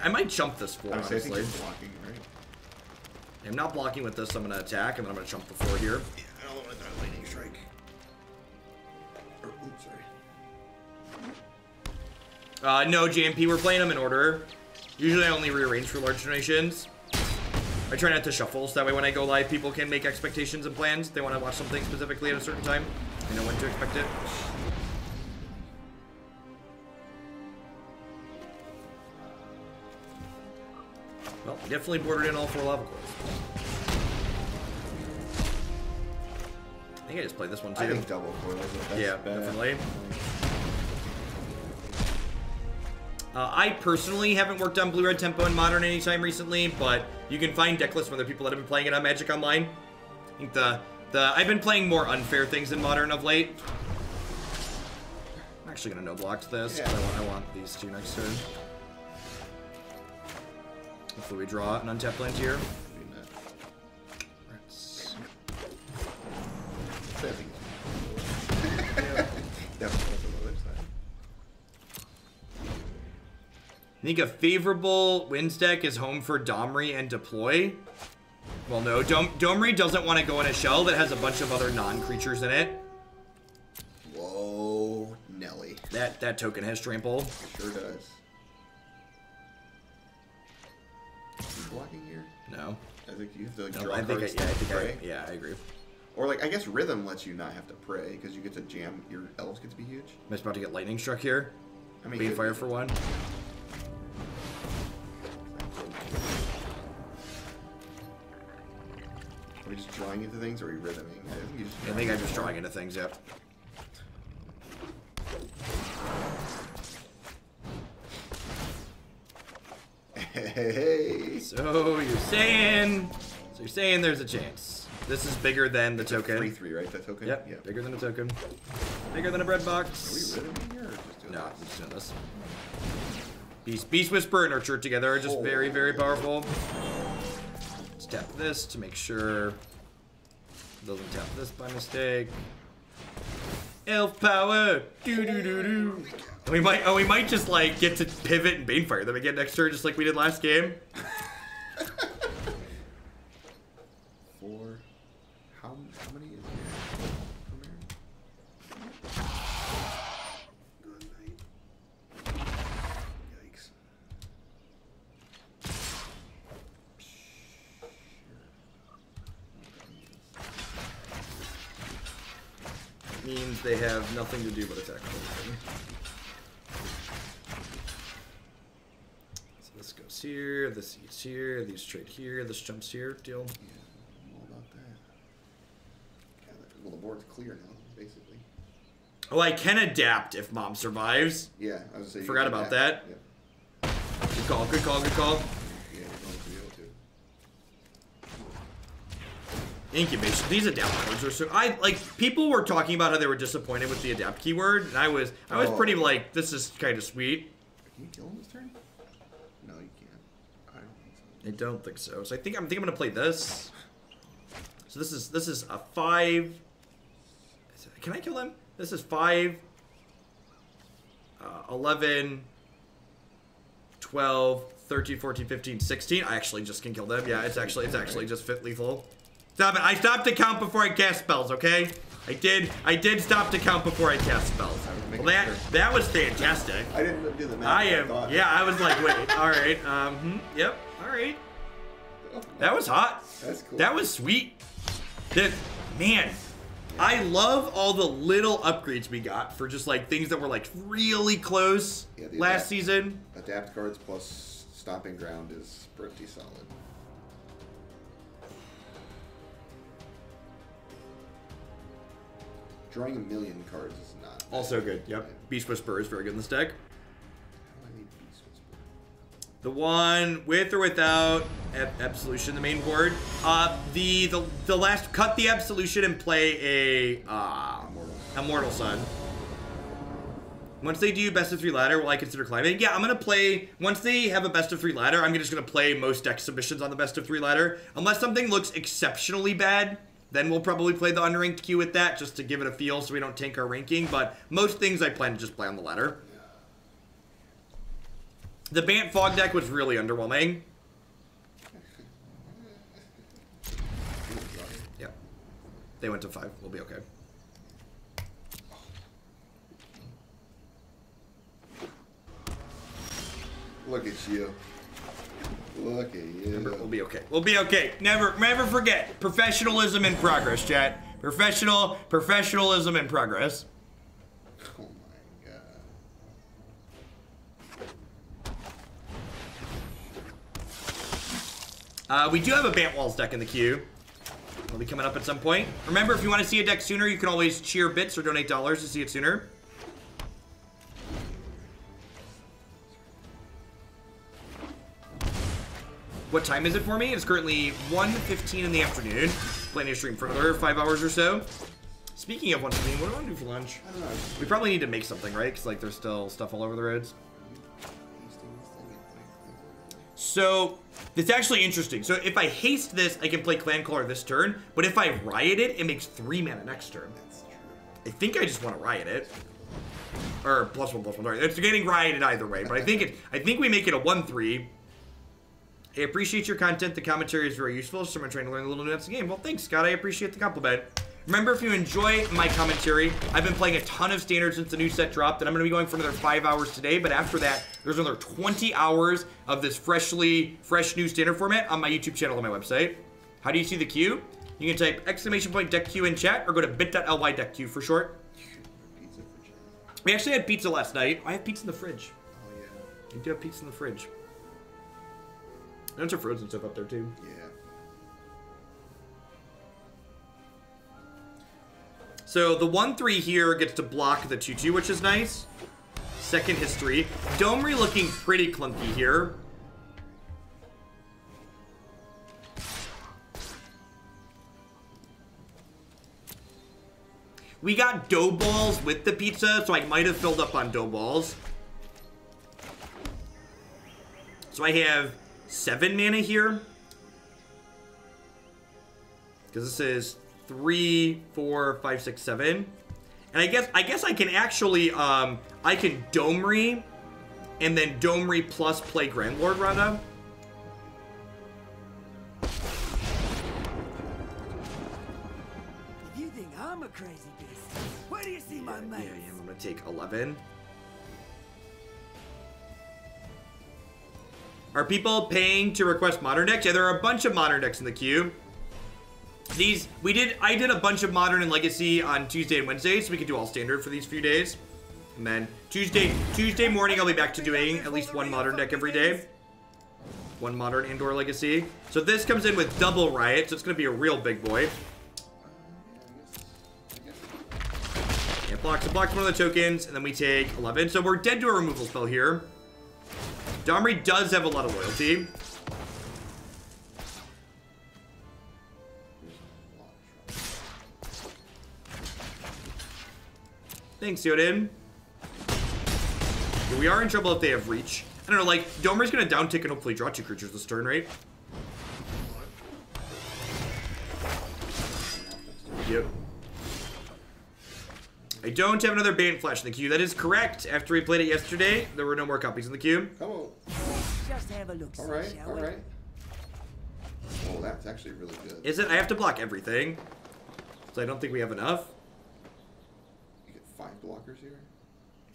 I might jump this 4, honestly. I think you're blocking, right? I'm not blocking with this, I'm gonna attack, and then I'm gonna jump the 4 here. Yeah, I don't want to die lightning strike. Or, oops, sorry. No, JMP, we're playing them in order. Usually I only rearrange for large donations. I try not to shuffle, so that way when I go live, people can make expectations and plans. They want to watch something specifically at a certain time. They know when to expect it. Well, definitely bordered in all 4 Lava Coils. I think I just played this one too. I think double coil is the best yeah, bet. definitely. I personally haven't worked on blue-red tempo in Modern anytime recently, but you can find deck lists from other people that have been playing it on Magic Online. I think I've been playing more unfair things in Modern of late. I'm actually gonna no-block this, because I want these two next turn. Hopefully we draw an untapped land here. I think a favorable wins deck is home for Domri and Deploy. Well, no, Domri doesn't want to go in a shell that has a bunch of other non-creatures in it. Whoa, Nelly. That token has trample. It sure does. Is he blocking here? No. I think you have to like, No, draw I think cards I agree. Or like, I guess Rhythm lets you not have to pray because you get to jam, your elves get to be huge. I'm just about to get lightning struck here. I mean, Banefire for one. Are we just drawing into things or are we rhythming? I think I'm just drawing into things, yep. Hey. So you're saying there's a chance. This is bigger than the token. 3/3, right? That token? Yep. Yep. Bigger than a token. Bigger than a bread box. Are we rhythming here or just doing No, this? I'm just doing this. Beast Whisper and Nurture together are just very, very powerful. Let's tap this to make sure it doesn't tap this by mistake. Elf power! Doo doo doo doo. We might just like get to pivot and Banefire them again next turn, just like we did last game. 4. How many is there? Good night. Yikes. Means they have nothing to do but attack. So this goes here, this eats here, these trade here, this jumps here, deal. Yeah, I'm all about that. Well, the board's clear now, basically. Oh, I can adapt if Mom survives. Yeah, I was gonna say. Forgot about that. Yep. Good call, good call, good call. Yeah, you're going to be able to. Incubation. These adapt cards are so. People were talking about how they were disappointed with the adapt keyword, and I was pretty like, this is kind of sweet. Can you kill him this turn? No, you can't. I don't think so. I don't think so. So I think I'm gonna play this. So this is a 5. Can I kill him? This is 5, 11, 12, 13, 14, 15, 16. I actually just can kill them. Yeah, it's actually just fit lethal. Stop it. I stopped to count before I cast spells, okay? I did stop to count before I cast spells. Well, that was fantastic. I didn't do the math. I was like, wait, all right. Yep, all right. That was hot. That's cool. That was sweet. Man, I love all the little upgrades we got for just like things that were like really close last season. Adapt cards plus Stomping Ground is pretty solid. Drawing a million cards is not Also good. Yep. Yeah. Beast Whisperer is very good in this deck. How do I need Beast Whisperer? The one with or without Absolution, the main board. The last, cut the Absolution and play a Immortal Sun. Once they do best of 3 ladder, will I consider climbing? Yeah, I'm gonna play, once they have a best of 3 ladder, I'm just gonna play most deck submissions on the best of 3 ladder. Unless something looks exceptionally bad, then we'll probably play the unranked queue with that, just to give it a feel so we don't tank our ranking. But most things I plan to just play on the ladder. The Bant Fog deck was really underwhelming. Yep. They went to 5. We'll be okay. Look at you. Look at you. Remember, we'll be okay. We'll be okay. Never forget. Professionalism in progress, chat. Professionalism in progress. Oh my god. We do have a Bant Walls deck in the queue. It'll be coming up at some point. Remember, if you want to see a deck sooner, you can always cheer bits or donate dollars to see it sooner. What time is it for me? It's currently 1:15 in the afternoon. Planning to stream for another 5 hours or so. Speaking of 1:15, what do I want to do for lunch? I don't know. We probably need to make something, right? Because, like, there's still stuff all over the roads. So, it's actually interesting. So, if I haste this, I can play Clancaller this turn. But if I riot it, it makes 3 mana next turn. That's true. I think I just want to riot it. Or +1/+1. Sorry, it's getting rioted either way. But I think we make it a 1/3. I appreciate your content. The commentary is very useful. So I'm trying to learn a little nuance of the game. Well, thanks, Scott. I appreciate the compliment. Remember, if you enjoy my commentary, I've been playing a ton of Standard since the new set dropped, and I'm going to be going for another 5 hours today, but after that, there's another 20 hours of this fresh new Standard format on my YouTube channel and my website. How do you see the queue? You can type !deckq in chat, or go to bit.ly deckq for short. Pizza for chat. We actually had pizza last night. I have pizza in the fridge. Oh, yeah. We do have pizza in the fridge. There's some frozen stuff up there, too. Yeah. So the 1/3 here gets to block the 2/2, which is nice. Second history. Domri looking pretty clunky here. We got dough balls with the pizza, so I might have filled up on dough balls. So I have 7 mana here. Because this is 3, 4, 5, 6, 7. And I guess I can actually, I can Domri, and then Domri plus play Warlord, Radha. If you think I'm a crazy beast, where do you see my mates? Yeah, I'm gonna take 11. Are people paying to request modern decks? Yeah, there are a bunch of modern decks in the queue. I did a bunch of modern and legacy on Tuesday and Wednesday, so we could do all standard for these few days. And then Tuesday morning, I'll be back to doing at least one modern deck every day. One modern indoor legacy. So this comes in with double riot, so it's gonna be a real big boy. Yeah, blocks one of the tokens, and then we take 11. So we're dead to a removal spell here. Domri does have a lot of loyalty. Thanks, Yoden. Yeah, we are in trouble if they have reach. I don't know, like, Domri's gonna down tick and hopefully draw 2 creatures this turn, right? Yep. I don't have another Bane Flash in the queue. That is correct. After we played it yesterday, there were no more copies in the queue. Come on. Just have a look. Alright, alright. Oh, that's actually really good. Is it? I have to block everything. So I don't think we have enough. You get 5 blockers here?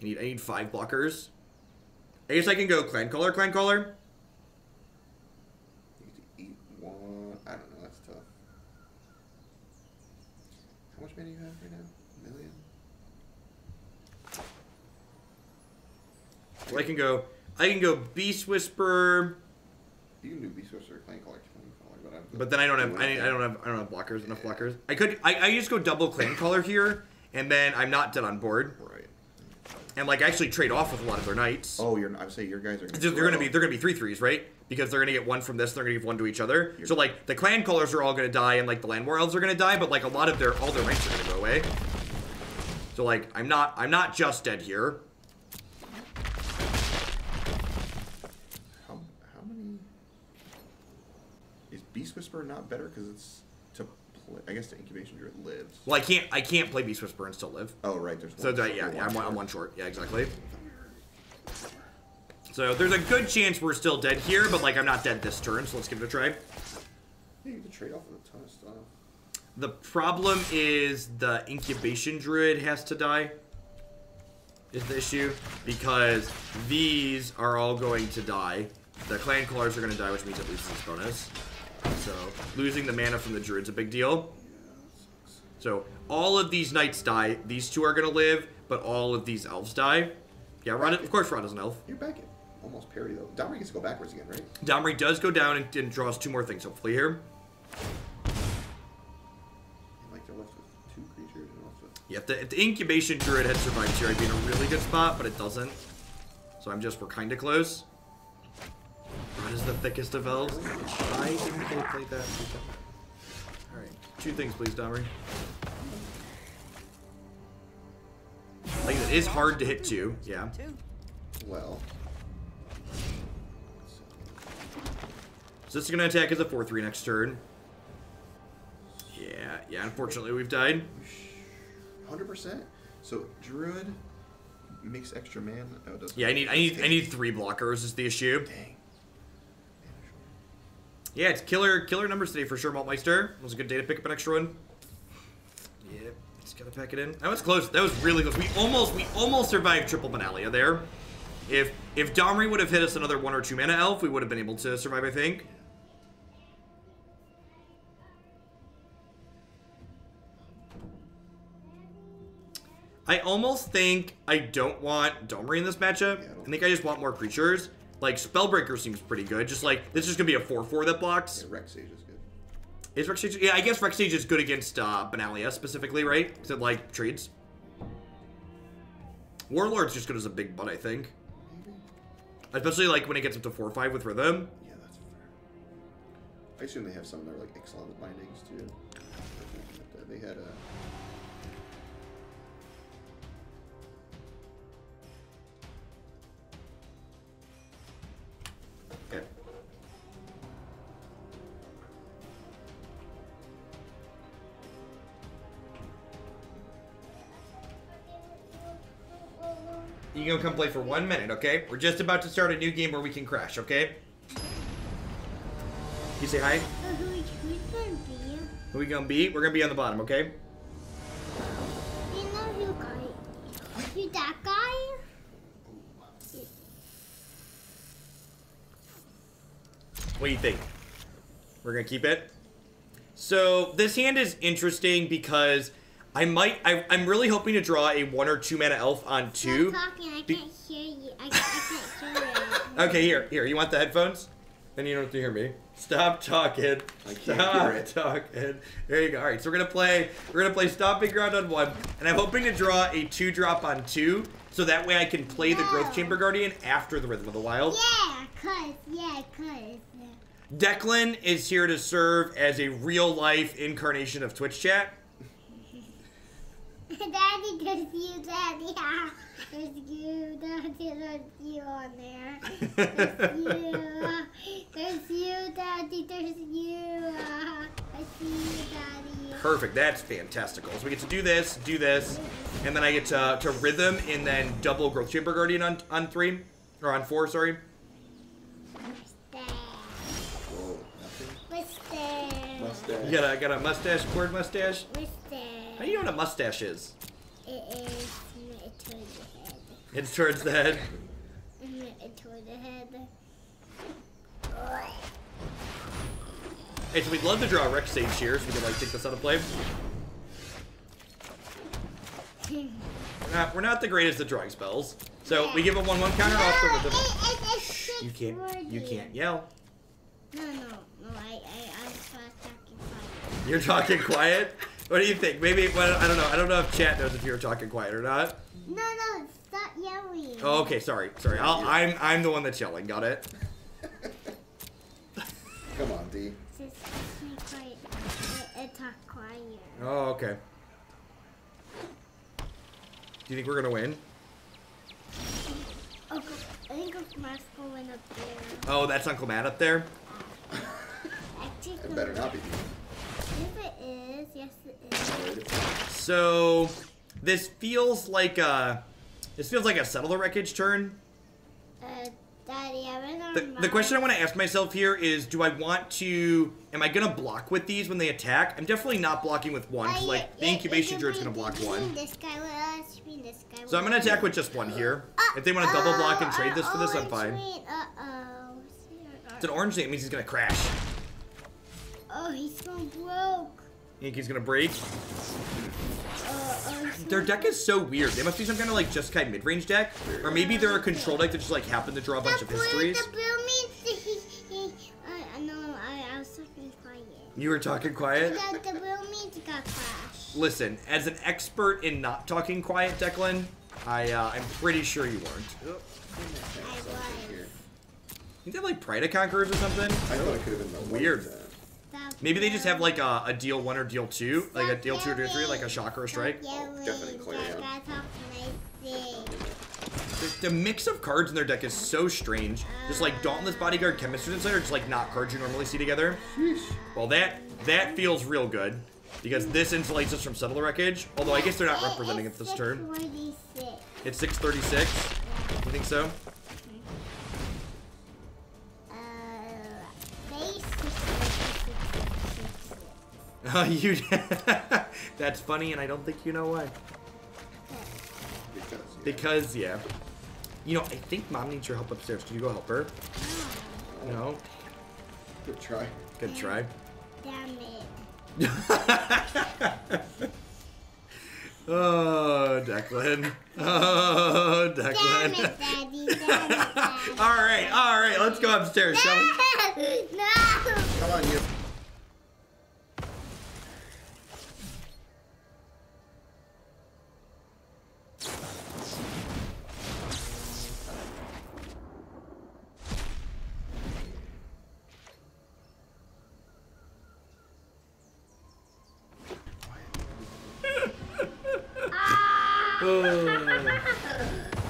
I need 5 blockers. I guess I can go Clancaller. You get to eat 1. I don't know, that's tough. How much mana do you have right now? $1 million? Well, I can go Beast Whisper. You can do Beast Whisper or Clancaller, but then I don't have blockers, enough blockers. I just go double Clancaller here, and then I'm not dead on board. Right. And like actually trade off with a lot of their knights. Oh, I would say your guys are they're gonna be 3/3s, right? Because they're gonna get 1 from this, they're gonna give 1 to each other. So like the Clancallers are all gonna die, and like the Llanowar Elves are gonna die, but like a lot of all their knights are gonna go away. So like I'm not just dead here. How many? Is Beast Whisperer not better because it's to play? I guess the Incubation Druid lives. Well, I can't play Beast Whisperer and still live. Oh right, there's one. So I'm 1 short. Yeah, exactly. So there's a good chance we're still dead here, but like I'm not dead this turn, so let's give it a try. Yeah, you can trade off with a ton of stuff. The problem is the Incubation Druid has to die. Is the issue, because these are all going to die. The Clancallers are going to die, which means it loses its bonus. So losing the mana from the Druid's a big deal. So all of these Knights die. These 2 are going to live, but all of these Elves die. Yeah, Radha, of course Radha's an Elf. You're back at almost parity, though. Domri gets to go backwards again, right? Domri does go down and draws 2 more things, hopefully, here. Like they're left with 2 creatures and left with... Yeah, if the Incubation Druid had survived here, I'd be in a really good spot, but it doesn't. So we're kind of close. What is the thickest of elves? Why didn't they play that? Alright. 2 things, please, Domri. Like, it is hard to hit 2. Yeah. Well. So this is going to attack as a 4-3 next turn. Yeah, unfortunately we've died. 100%. So, Druid makes extra mana. Oh, it doesn't. Yeah, I need 3 blockers is the issue. Dang. Yeah, it's killer numbers today for sure, Maltmeister. It was a good day to pick up an extra one. Yeah, just gotta pack it in. That was close. That was really close. We almost survived triple Benalia there. If Domri would have hit us another 1 or 2 mana elf, we would have been able to survive, I think. I almost think I don't want Domri in this matchup. I think I just want more creatures. Like, Spellbreaker seems pretty good. Just like, this is going to be a 4-4 that blocks. Yeah, Rex Sage is good. Is Rex Sage? Yeah, I guess Rex Sage is good against Benalia specifically, right? Because it, like, trades. Warlord's just good as a big butt, I think. Maybe. Especially, like, when it gets up to 4-5 with Rhythm. Yeah, that's fair. I assume they have some of their, like, excellent bindings, too. They had a... Okay. You gonna come play for 1 minute, okay? We're just about to start a new game where we can crash, okay? You say hi? Who's gonna be? Who we gonna be? We're gonna be on the bottom, okay? You know who guy? You that guy? What do you think? We're gonna keep it? So, this hand is interesting because I'm really hoping to draw a 1 or 2 mana elf on 2. Stop talking, I can't hear you. I can't hear you. Okay, here, you want the headphones? Then you don't have to hear me. Stop talking. I can't hear it. Talking. There you go. Alright, so we're gonna play Stomping Ground on 1, and I'm hoping to draw a 2-drop on 2, so that way I can play the Growth Chamber Guardian after the Rhythm of the Wild. Yeah, cause. Declan is here to serve as a real-life incarnation of Twitch chat. Daddy, there's you, Daddy. There's you, Daddy, there's you on there. There's you, Daddy, there's you. I see you, Daddy. Perfect, that's fantastical. So we get to do this, and then I get to Rhythm, and then double Growth Chamber Guardian on 3, or on 4, sorry. Mustache. You got a mustache, cord mustache? Mustache. How do you know what a mustache is? It is towards the head. It's towards the head. Towards the head. Hey, so we'd love to draw a Rex Sage here, so we can like take this out of play. We're not the greatest at drawing spells, so we give a 1/1 counter off the rhythm. You can't yell. No, I was talking quiet. You're talking quiet? What do you think? Maybe, well, I don't know. I don't know if chat knows if you're talking quiet or not. No, stop yelling. Oh, okay, sorry. I'm the one that's yelling. Got it? Come on, D. Just be quiet. I talk quiet. Oh, okay. Do you think we're gonna win? I think Uncle Matt's going up there. Oh, that's Uncle Matt up there? It better not be. Yes, it is. So, this feels like a Settle the Wreckage turn. Daddy, I was The question I want to ask myself here is, am I going to block with these when they attack? I'm definitely not blocking with one, because like, the Incubation Druid's going to block one. So I'm going to attack with just one here. If they want to double block and trade this for this, I'm fine. It's an orange thing, it means he's going to crash. Oh, he's going broke. You think he's going to break? Their deck is so weird. They must be some kind of like Jeskai midrange deck, or maybe they're a control deck that just like happened to draw a bunch of histories. The blue means no, I was talking quiet. You were talking quiet? The blue means got crashed. Listen, as an expert in not talking quiet, Declan, I'm pretty sure you weren't. I was. think they have like Pride of Conquerors or something. I thought it could have been the Weird. ones, Maybe they just have like a deal 1 or deal 2, like a deal 2 or deal 3, like a shock or a strike. Definitely Clarion. The mix of cards in their deck is so strange. Just like Dauntless Bodyguard, Chemistry Insider, just like not cards you normally see together. Well, that feels real good because this insulates us from Subtle Wreckage. Although I guess they're not representing it this turn. It's 636. You think so? You. That's funny, and I don't think you know why. Because, yeah. You know, I think Mom needs your help upstairs. Can you go help her? No. Good try. Good try. Damn it. Oh, Declan. Oh, Declan. Damn it, Daddy. Damn it, Daddy. All right. Let's go upstairs, shall we? No. Come on, you.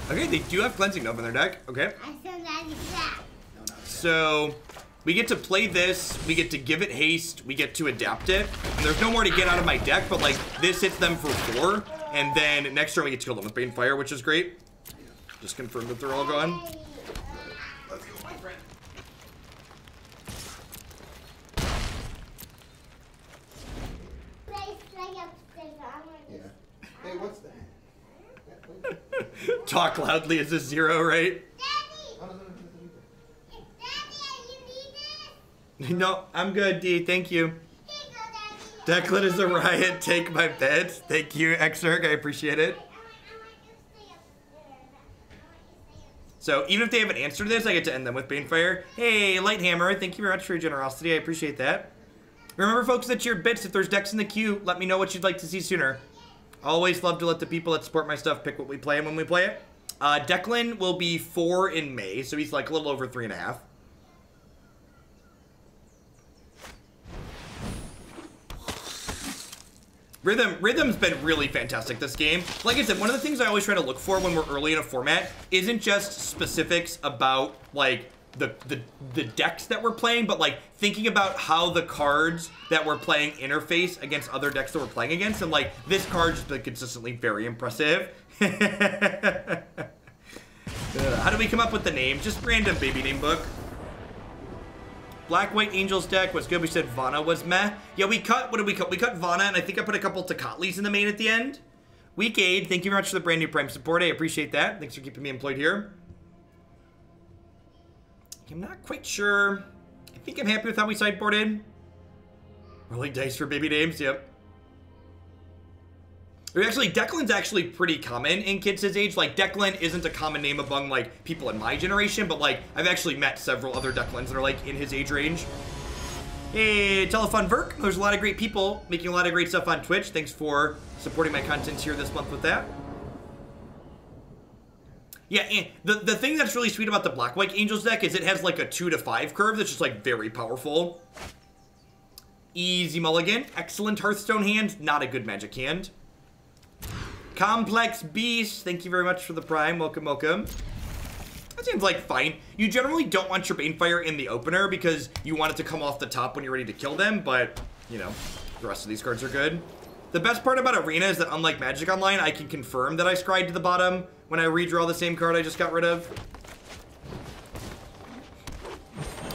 Okay, they do have Cleansing Nova in their deck. Okay. So, we get to play this, we get to give it haste, we get to adapt it. And there's no more to get out of my deck, but like, this hits them for 4. And then next turn we get to kill them with Banefire, which is great. Just confirm that they're all gone. Let's go, my friend. Yeah. Hey, what's that? Talk loudly as a 0, right? No, I'm good, D. Thank you. Declan is a riot. Take my bed. Thank you, Exerg. I appreciate it. So even if they haven't answered this, I get to end them with Banefire. Hey, Lighthammer. Thank you very much for your generosity. I appreciate that. Remember, folks, that your bits. If there's decks in the queue, let me know what you'd like to see sooner. Always love to let the people that support my stuff pick what we play and when we play it. Declan will be 4 in May, so he's like a little over 3.5. Rhythm's been really fantastic this game. Like I said, one of the things I always try to look for when we're early in a format isn't just specifics about like the decks that we're playing, but like thinking about how the cards that we're playing interface against other decks that we're playing against, and like this card's just been consistently very impressive. How do we come up with the name? Just random baby name book. Black White Angels deck was good. We said Vana was meh. Yeah, we cut, what did we cut? We cut Vana, and I think I put a couple Tecatlis in the main at the end. Week Aid, thank you very much for the brand new Prime support. I appreciate that. Thanks for keeping me employed here. I'm not quite sure. I think I'm happy with how we sideboarded. Rolling dice for baby names, yep. Actually, Declan's actually pretty common in kids his age. Like, Declan isn't a common name among, like, people in my generation, but, like, I've actually met several other Declans that are, like, in his age range. Hey, Telefun Verk. There's a lot of great people making a lot of great stuff on Twitch. Thanks for supporting my content here this month with that. Yeah, and the thing that's really sweet about the Black White Angels deck is it has, like, a 2 to 5 curve that's just, like, very powerful. Easy mulligan. Excellent Hearthstone hand. Not a good Magic hand. Complex Beast, thank you very much for the Prime. Welcome, welcome. That seems like fine. You generally don't want your Banefire in the opener because you want it to come off the top when you're ready to kill them, but, you know, the rest of these cards are good. The best part about Arena is that unlike Magic Online, I can confirm that I scried to the bottom when I redraw the same card I just got rid of.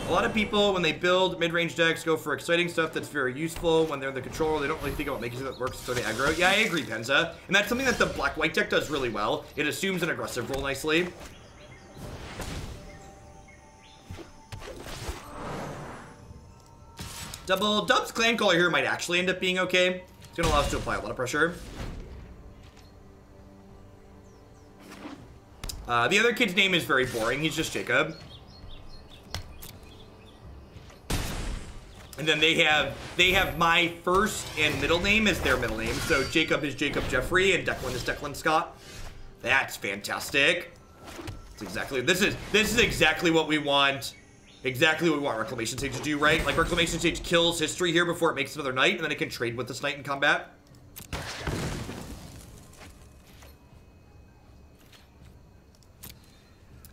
A lot of people, when they build mid-range decks, go for exciting stuff that's very useful. When they're the controller, they don't really think about making sure that works, so they aggro. Yeah, I agree, Penza. And that's something that the Black-White deck does really well. It assumes an aggressive role nicely. Double Dubs Clancaller here might actually end up being okay. It's going to allow us to apply a lot of pressure. The other kid's name is very boring. He's just Jacob. And then they have my first and middle name as their middle name. So Jacob is Jacob Jeffrey and Declan is Declan Scott. That's fantastic. It's exactly this is exactly what we want exactly what we want Reclamation Sage to do, right? Like, Reclamation Sage kills history here before it makes another knight, and then it can trade with this knight in combat.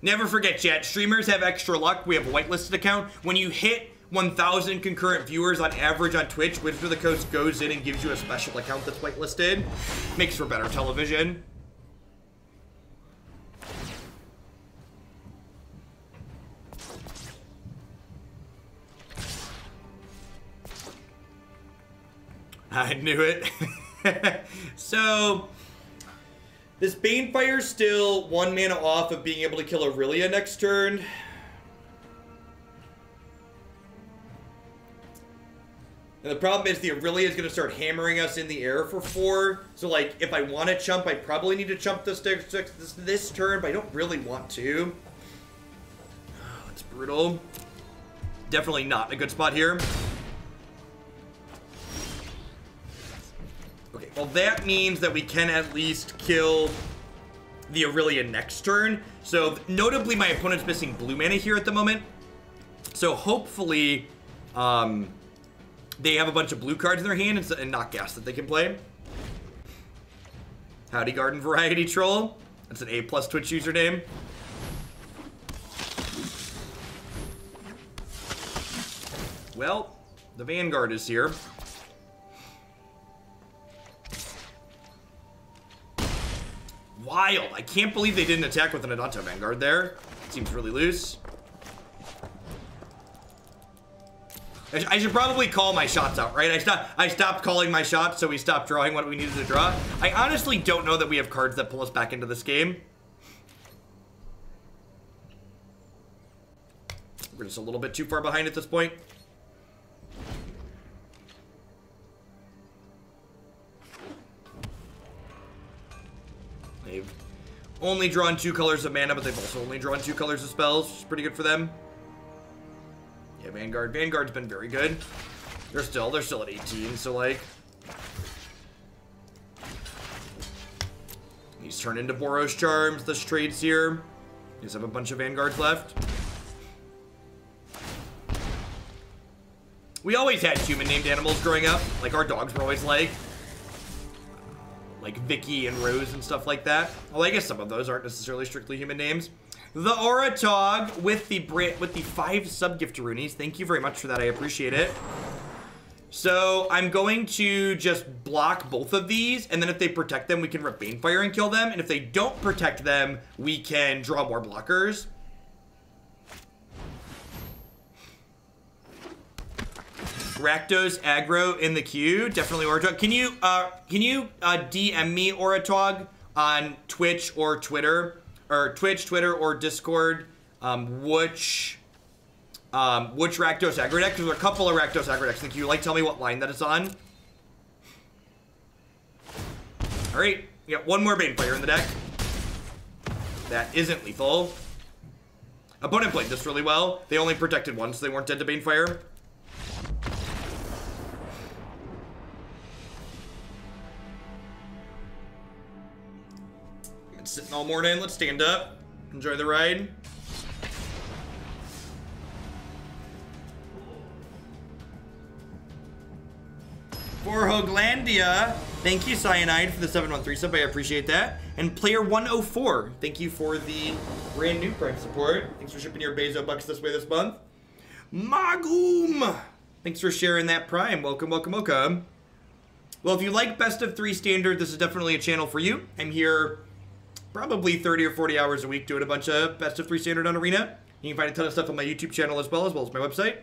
Never forget, chat, streamers have extra luck. We have a whitelisted account. When you hit 1,000 concurrent viewers on average on Twitch, Wizard of the Coast goes in and gives you a special account that's whitelisted. Makes for better television. I knew it. So, this Banefire's still 1 mana off of being able to kill Aurelia next turn. And the problem is the Aurelia is going to start hammering us in the air for 4. So, like, if I want to chump, I probably need to chump this turn, but I don't really want to. Oh, it's brutal. Definitely not a good spot here. Okay, well, that means that we can at least kill the Aurelia next turn. So, notably, my opponent's missing blue mana here at the moment. So, hopefully, they have a bunch of blue cards in their hand and not gas that they can play. Howdy Garden Variety Troll. That's an A+ Twitch username. Well, the Vanguard is here. Wild. I can't believe they didn't attack with an Adanta Vanguard there. Seems really loose. I should probably call my shots out, right? I stopped calling my shots, so we stopped drawing what we needed to draw. I honestly don't know that we have cards that pull us back into this game. We're just a little bit too far behind at this point. They've only drawn 2 colors of mana, but they've also only drawn 2 colors of spells, which is pretty good for them. Yeah, Vanguard. Vanguard's been very good. They're still at 18, so like... These turn into Boros Charms, the trades here. These have a bunch of Vanguards left. We always had human-named animals growing up. Like, our dogs were always like Vicky and Rose and stuff like that. Well, I guess some of those aren't necessarily strictly human names. The Oratog with the 5 sub-giftaroonies. Thank you very much for that. I appreciate it. So I'm going to just block both of these, and then if they protect them, we can rip Banefire and kill them. And if they don't protect them, we can draw more blockers. Rakdos aggro in the queue. Definitely Oratog. Can you DM me Oratog on Twitch or Twitter? Or Twitch, Twitter, or Discord, which Rakdos aggro deck? Because there are a couple of Rakdos aggro decks. Can you tell me what line that it's on? Alright, we got 1 more Banefire in the deck. That isn't lethal. Opponent played this really well. They only protected once, so they weren't dead to Banefire. Sitting all morning. Let's stand up. Enjoy the ride. For Hoglandia, thank you, Cyanide, for the 713 sub. I appreciate that. And Player 104, thank you for the brand new Prime support. Thanks for shipping your Bezo bucks this way this month. Magum, thanks for sharing that Prime. Welcome, welcome, welcome. Well, if you like Best of 3 Standard, this is definitely a channel for you. I'm here probably 30 or 40 hours a week doing a bunch of Best of 3 Standard on Arena. You can find a ton of stuff on my YouTube channel as well as my website.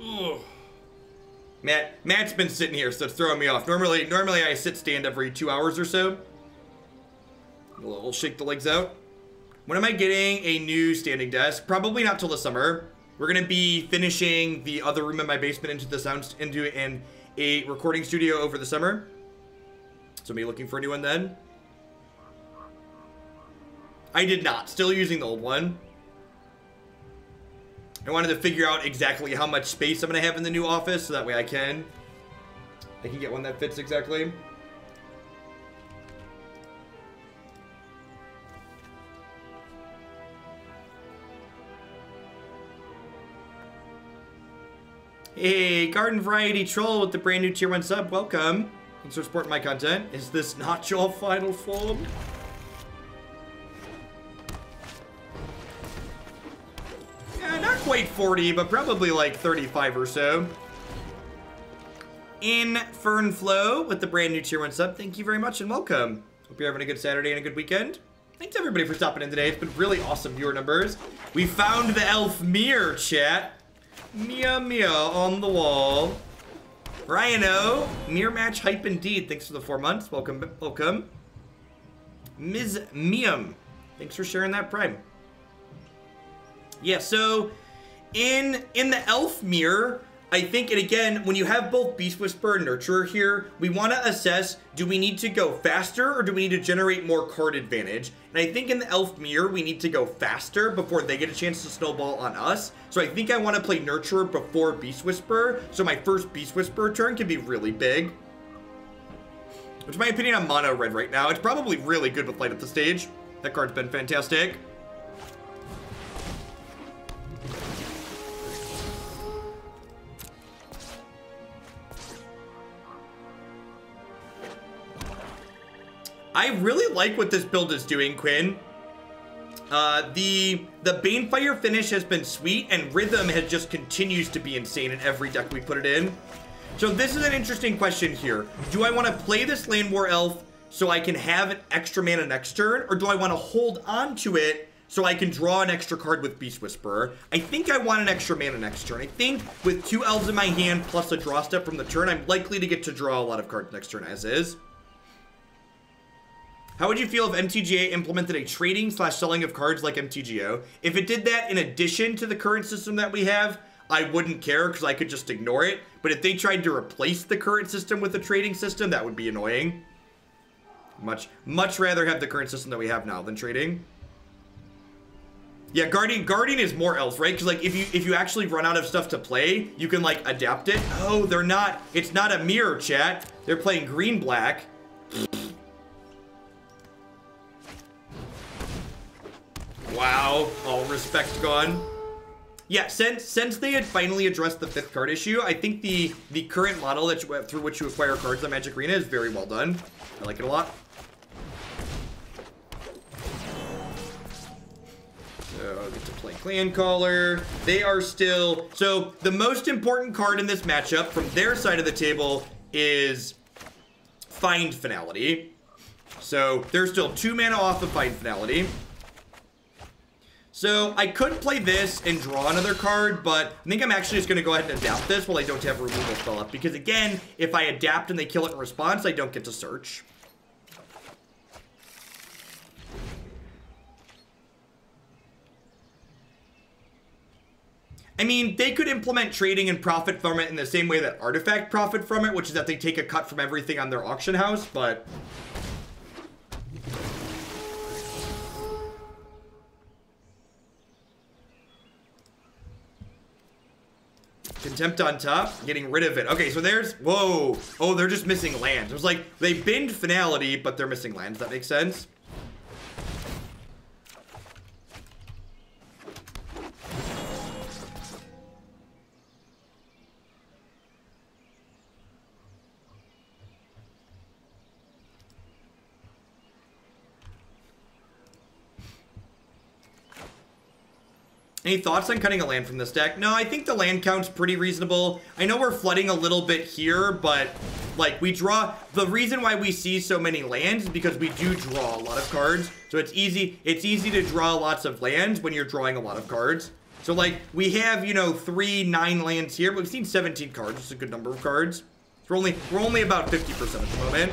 Ugh. Matt's been sitting here, so it's throwing me off. Normally I sit stand every 2 hours or so. We'll shake the legs out. When am I getting a new standing desk? Probably not till the summer. We're gonna be finishing the other room in my basement into a recording studio over the summer. So me looking for a new one then. I did not. Still using the old one. I wanted to figure out exactly how much space I'm gonna have in the new office, so that way I can get one that fits exactly. Hey, Garden Variety Troll with the brand new tier 1 sub. Welcome. Thanks for supporting my content. Is this not your final form? Yeah, not quite 40, but probably like 35 or so. Infernflow with the brand new tier 1 sub. Thank you very much and welcome. Hope you're having a good Saturday and a good weekend. Thanks everybody for stopping in today. It's been really awesome viewer numbers. We found the elf mirror, chat. Mia Mia on the wall. Rhino, mirror match hype indeed. Thanks for the 4 months. Welcome, welcome. Ms. Miam, thanks for sharing that prime. Yeah, so in the elf mirror, I think, and again, when you have both Beast Whisperer and Nurturer here, we want to assess, do we need to go faster or do we need to generate more card advantage? And I think in the Elf Mirror, we need to go faster before they get a chance to snowball on us. So I think I want to play Nurturer before Beast Whisperer, so my first Beast Whisperer turn can be really big. Which, in my opinion, I'm mono red right now. It's probably really good with Light Up the Stage. That card's been fantastic. I really like what this build is doing, Quinn. The Banefire finish has been sweet, and Rhythm has just continues to be insane in every deck we put it in. So this is an interesting question here. Do I want to play this Llanowar Elf so I can have an extra mana next turn, or do I want to hold on to it so I can draw an extra card with Beast Whisperer? I think I want an extra mana next turn. I think with 2 elves in my hand plus a draw step from the turn, I'm likely to get to draw a lot of cards next turn as is. How would you feel if MTGA implemented a trading/selling of cards like MTGO? If it did that in addition to the current system that we have, I wouldn't care because I could just ignore it. But if they tried to replace the current system with a trading system, that would be annoying. Much rather have the current system that we have now than trading. Yeah, Guardian is more elves, right? Because like if you actually run out of stuff to play, you can like adapt it. Oh, they're not. It's not a mirror, chat. They're playing green-black. Wow, all respect gone. Yeah, since they had finally addressed the 5th card issue, I think the current model that through which you acquire cards on Magic Arena is very well done. I like it a lot. So I get to play Clancaller. They are still... So the most important card in this matchup from their side of the table is Find Finality. So they're still 2 mana off of Find Finality. So I could play this and draw another card, but I think I'm actually just going to go ahead and adapt this while I don't have a removal spell up. Because again, if I adapt and they kill it in response, I don't get to search. I mean, they could implement trading and profit from it in the same way that Artifact profit from it, which is that they take a cut from everything on their auction house, but... Contempt on top, getting rid of it. Okay, so there's, whoa. Oh, they're just missing lands. It was like, they binned Finality, but they're missing lands. That makes sense. Any thoughts on cutting a land from this deck? No, I think the land count's pretty reasonable. I know we're flooding a little bit here, but like we draw, the reason why we see so many lands is because we do draw a lot of cards. So it's easy to draw lots of lands when you're drawing a lot of cards. So like we have, you know, 9 lands here, but we've seen 17 cards, which is a good number of cards. So we're only about 50% at the moment.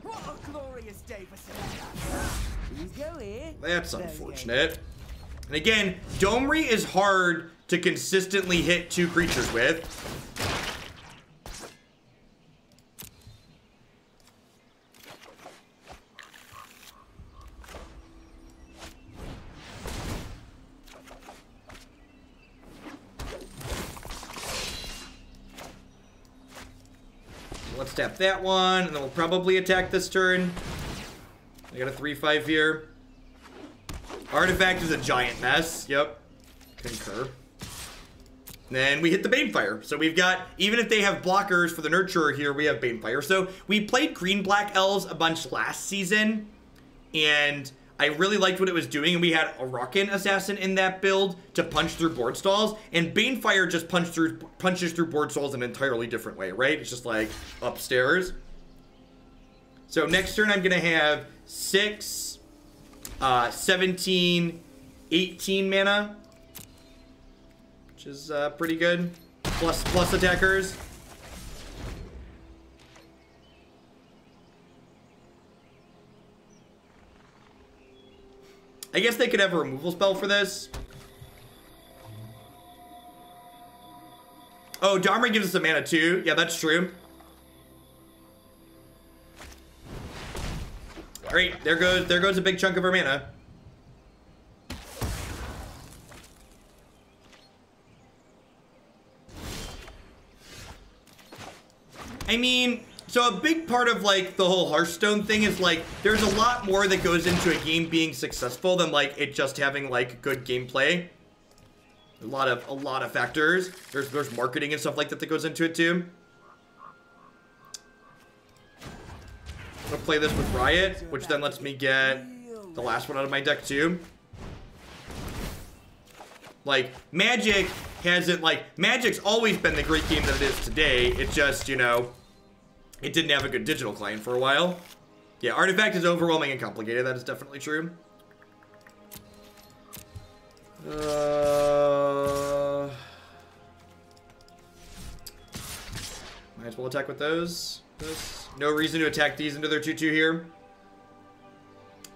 What a glorious day for Cindervines. Who's going? That's unfortunate. And again, Domri is hard to consistently hit 2 creatures with. let's tap that one, and then we'll probably attack this turn. I got a 3/5 here. Artifact is a giant mess. Yep. Concur. Then we hit the Banefire. So we've got, even if they have blockers for the Nurturer here, we have Banefire. So we played green-black elves a bunch last season, and I really liked what it was doing, and we had a Rockin' Assassin in that build to punch through board stalls, and Banefire just punches through board stalls in an entirely different way, right? It's just like upstairs. So next turn I'm going to have 6, 17, 18 mana, which is pretty good. Plus attackers. I guess they could have a removal spell for this. Oh, Domri gives us a mana too. Yeah, that's true. Great, there goes a big chunk of our mana. I mean, so a big part of like the whole Hearthstone thing is like there's a lot more that goes into a game being successful than like it just having like good gameplay. A lot of factors. There's marketing and stuff like that goes into it too. I'm gonna play this with Riot, which then lets me get the last one out of my deck too. Like, Magic hasn't, like, Magic's always been the great game that it is today. It's just, you know, it didn't have a good digital client for a while. Yeah, Artifact is overwhelming and complicated. That is definitely true. Might as well attack with those. No reason to attack these into their 2/2 here.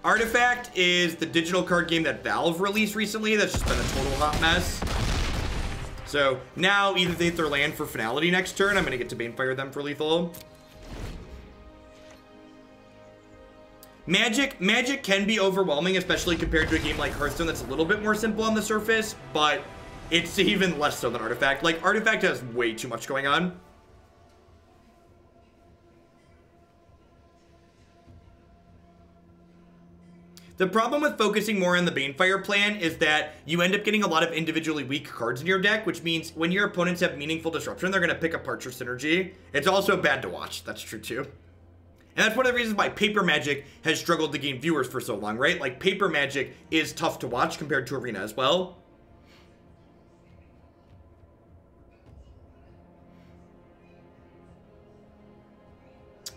Artifact is the digital card game that Valve released recently that's just been a total hot mess. So now, either they hit their land for Finality next turn, I'm going to get to Banefire them for lethal. Magic can be overwhelming, especially compared to a game like Hearthstone that's a little bit more simple on the surface, but it's even less so than Artifact. Like, Artifact has way too much going on. The problem with focusing more on the Banefire plan is that you end up getting a lot of individually weak cards in your deck, which means when your opponents have meaningful disruption, they're going to pick apart your synergy. It's also bad to watch. That's true too. And that's one of the reasons why Paper Magic has struggled to gain viewers for so long, right? Like, Paper Magic is tough to watch compared to Arena as well.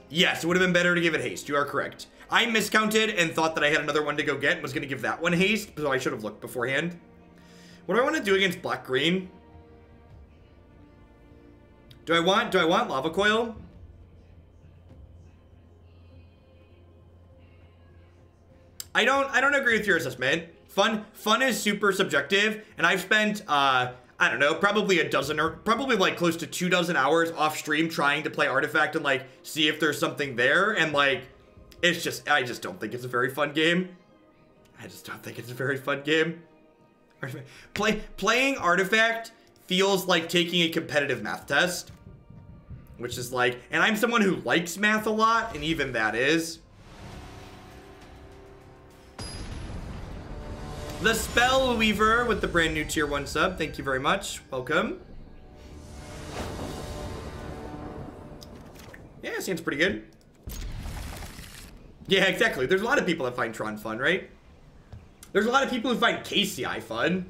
Yes, it would have been better to give it haste. You are correct. I miscounted and thought that I had another one to go get and was going to give that one haste, so I should have looked beforehand. What do I want to do against black-green? Do I want Lava Coil? I don't agree with your assessment. Fun is super subjective, and I've spent I don't know, probably a dozen or probably like close to 24 hours off stream trying to play Artifact and like see if there's something there, and like it's just, I just don't think it's a very fun game. I just don't think it's a very fun game. Playing Artifact feels like taking a competitive math test, which is like, and I'm someone who likes math a lot, and even that is. The Spell Weaver with the brand new tier 1 sub. Thank you very much. Welcome. Yeah, seems pretty good. Yeah, exactly. There's a lot of people that find Tron fun, right? There's a lot of people who find KCI fun.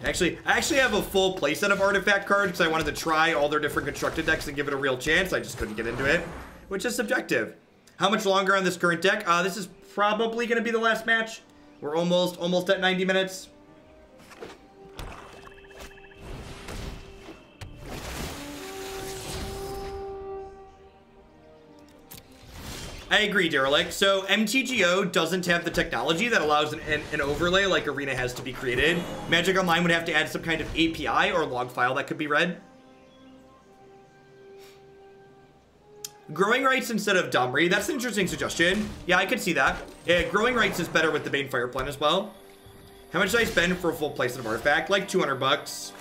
I actually have a full playset of Artifact cards because I wanted to try all their different constructed decks and give it a real chance. I just couldn't get into it, which is subjective. How much longer on this current deck? This is probably going to be the last match. We're almost at 90 minutes. I agree, Derelict. So MTGO doesn't have the technology that allows an overlay like Arena has to be created. Magic Online would have to add some kind of API or log file that could be read. Growing Rights instead of Domri. That's an interesting suggestion. Yeah, I could see that. Yeah, Growing Rights is better with the Banefire plan as well. How much did I spend for a full playset of Artifact? Like 200 bucks.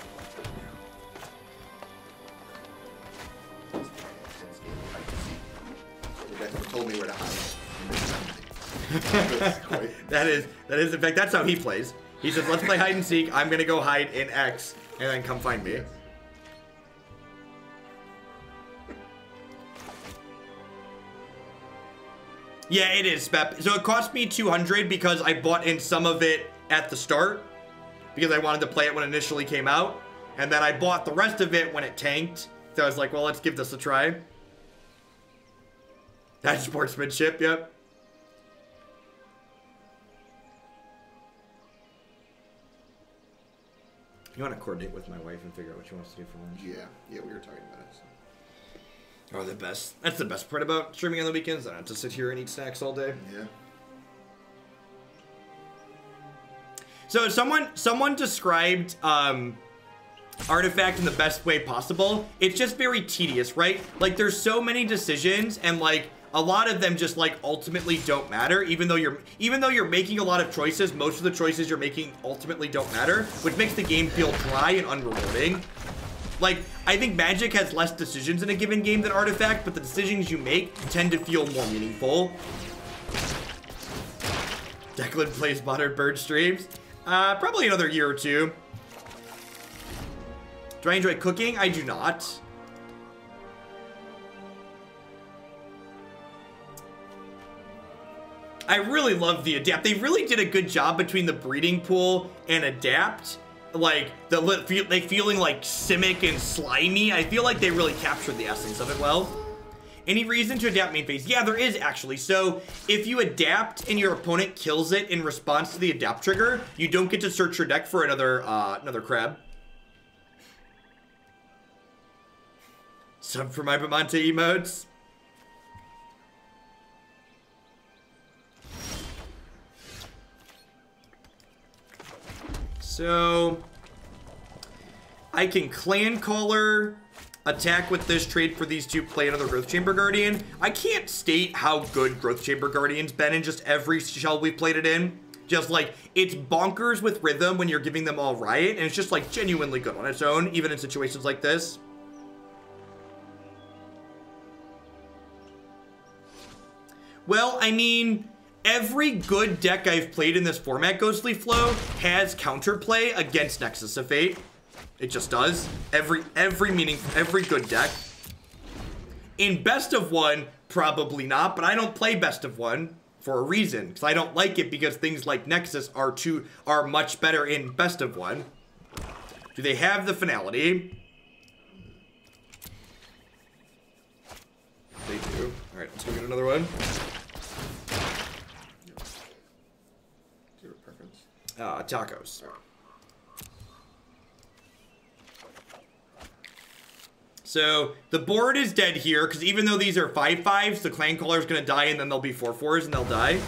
told me where to hide. That is, in fact, that's how he plays. He says, let's play hide and seek. I'm gonna go hide in X, and then come find me. Yeah, it is, Spep. So it cost me 200 because I bought in some of it at the start, because I wanted to play it when it initially came out, and then I bought the rest of it when it tanked. So I was like, well, let's give this a try. That's sportsmanship, yep. You want to coordinate with my wife and figure out what she wants to do for lunch? Yeah, we were talking about it. So. Oh, the best. That's the best part about streaming on the weekends. I don't have to sit here and eat snacks all day. Yeah. So someone described Artifact in the best way possible. It's just very tedious, right? Like, there's so many decisions, and like a lot of them just like ultimately don't matter. Even though you're making a lot of choices, most of the choices you're making ultimately don't matter, which makes the game feel dry and unrewarding. Like, I think Magic has less decisions in a given game than Artifact, but the decisions you make tend to feel more meaningful. Declan plays Modern Bird streams. Probably another year or two. Do I enjoy cooking? I do not. I really love the Adapt. They really did a good job between the breeding pool and Adapt. Like, they feeling like Simic and slimy. I feel like they really captured the essence of it well. Any reason to adapt main phase? Yeah, there is actually. So if you adapt and your opponent kills it in response to the adapt trigger, you don't get to search your deck for another crab. Sub for my Bamonte emotes. So I can Clancaller, attack with this trade for these two, play another Growth Chamber Guardian. I can't state how good Growth Chamber Guardian's been in just every shell we've played it in. Just like, it's bonkers with rhythm when you're giving them all Riot, and it's just like genuinely good on its own, even in situations like this. Well, I mean, every good deck I've played in this format, Ghostly Flow, has counterplay against Nexus of Fate. It just does. Every good deck. In Best of One, probably not, but I don't play Best of One for a reason, because I don't like it because things like Nexus are much better in Best of One. Do they have the finality? They do. Alright, let's go get another one. Zero preference. Tacos. So the board is dead here, because even though these are 5/5s, the Clancaller is going to die, and then they'll be 4/4s, and they'll die.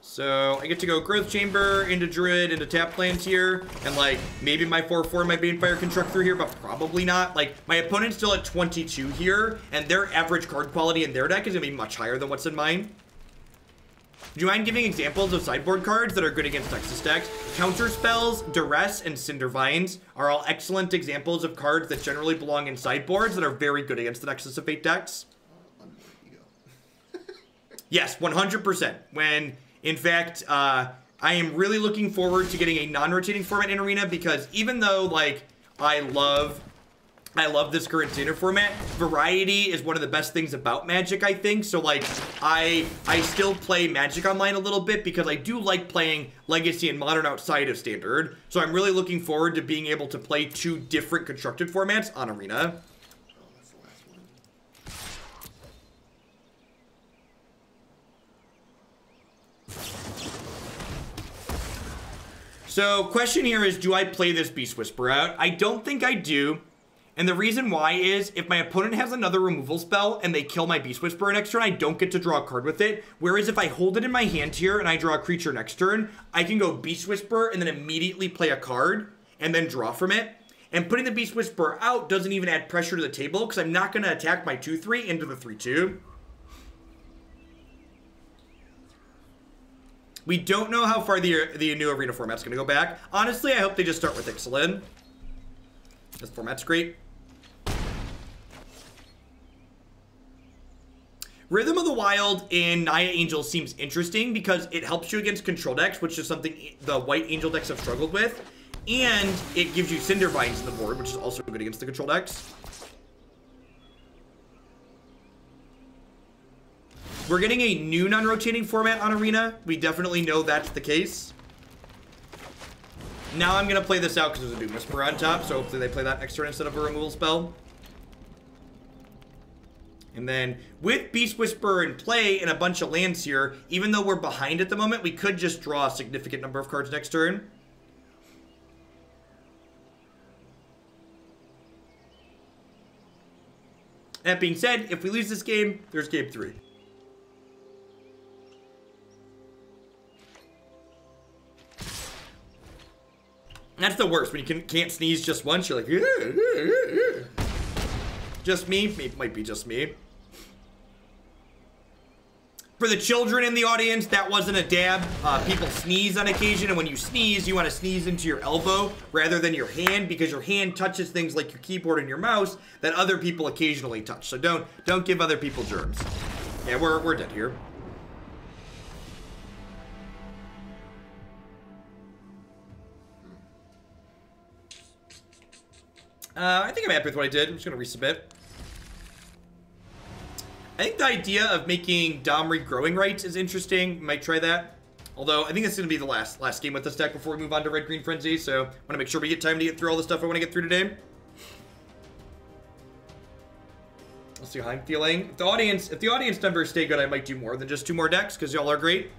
So I get to go Growth Chamber into Druid into tap lands here, and like maybe my 4/4 my Banefire can truck through here, but probably not. Like, my opponent's still at 22 here, and their average card quality in their deck is gonna be much higher than what's in mine. Do you mind giving examples of sideboard cards that are good against Nexus decks? Counter Spells, Duress, and Cindervines are all excellent examples of cards that generally belong in sideboards that are very good against the Nexus of Fate decks. Yes, 100%. When, in fact, I am really looking forward to getting a non-rotating format in Arena, because even though, like, I love this current standard format, variety is one of the best things about Magic, I think. So, like, I still play Magic Online a little bit because I do like playing Legacy and Modern outside of Standard. So I'm really looking forward to being able to play two different constructed formats on Arena. Oh, that's the last one. So, question here is, do I play this Beast Whisperer out? I don't think I do. And the reason why is, if my opponent has another removal spell and they kill my Beast Whisperer next turn, I don't get to draw a card with it. Whereas if I hold it in my hand here and I draw a creature next turn, I can go Beast Whisperer and then immediately play a card and then draw from it. And putting the Beast Whisperer out doesn't even add pressure to the table, because I'm not going to attack my 2/3 into the 3/2. We don't know how far the new Arena format's going to go back. Honestly, I hope they just start with Ixalan. This format's great. Rhythm of the Wild in Naya Angel seems interesting because it helps you against control decks, which is something the white Angel decks have struggled with. And it gives you Cindervines in the board, which is also good against the control decks. We're getting a new non-rotating format on Arena. We definitely know that's the case. Now I'm going to play this out because there's a Doom Whisperer on top, so hopefully they play that next turn instead of a removal spell. And then with Beast Whisperer in play and a bunch of lands here, even though we're behind at the moment, we could just draw a significant number of cards next turn. That being said, if we lose this game, there's game 3. That's the worst, when you can't sneeze just once, you're like, just me? It might be just me. For the children in the audience, that wasn't a dab. People sneeze on occasion, and when you sneeze, you want to sneeze into your elbow rather than your hand, because your hand touches things like your keyboard and your mouse that other people occasionally touch. So don't give other people germs. Yeah, we're dead here. I think I'm happy with what I did. I'm just going to resubmit. I think the idea of making Domri growing rights is interesting. Might try that. Although, I think it's going to be the last game with this deck before we move on to Red-Green Frenzy. So, I want to make sure we get time to get through all the stuff I want to get through today. Let's see how I'm feeling. If the audience numbers stay good, I might do more than just 2 more decks, because y'all are great.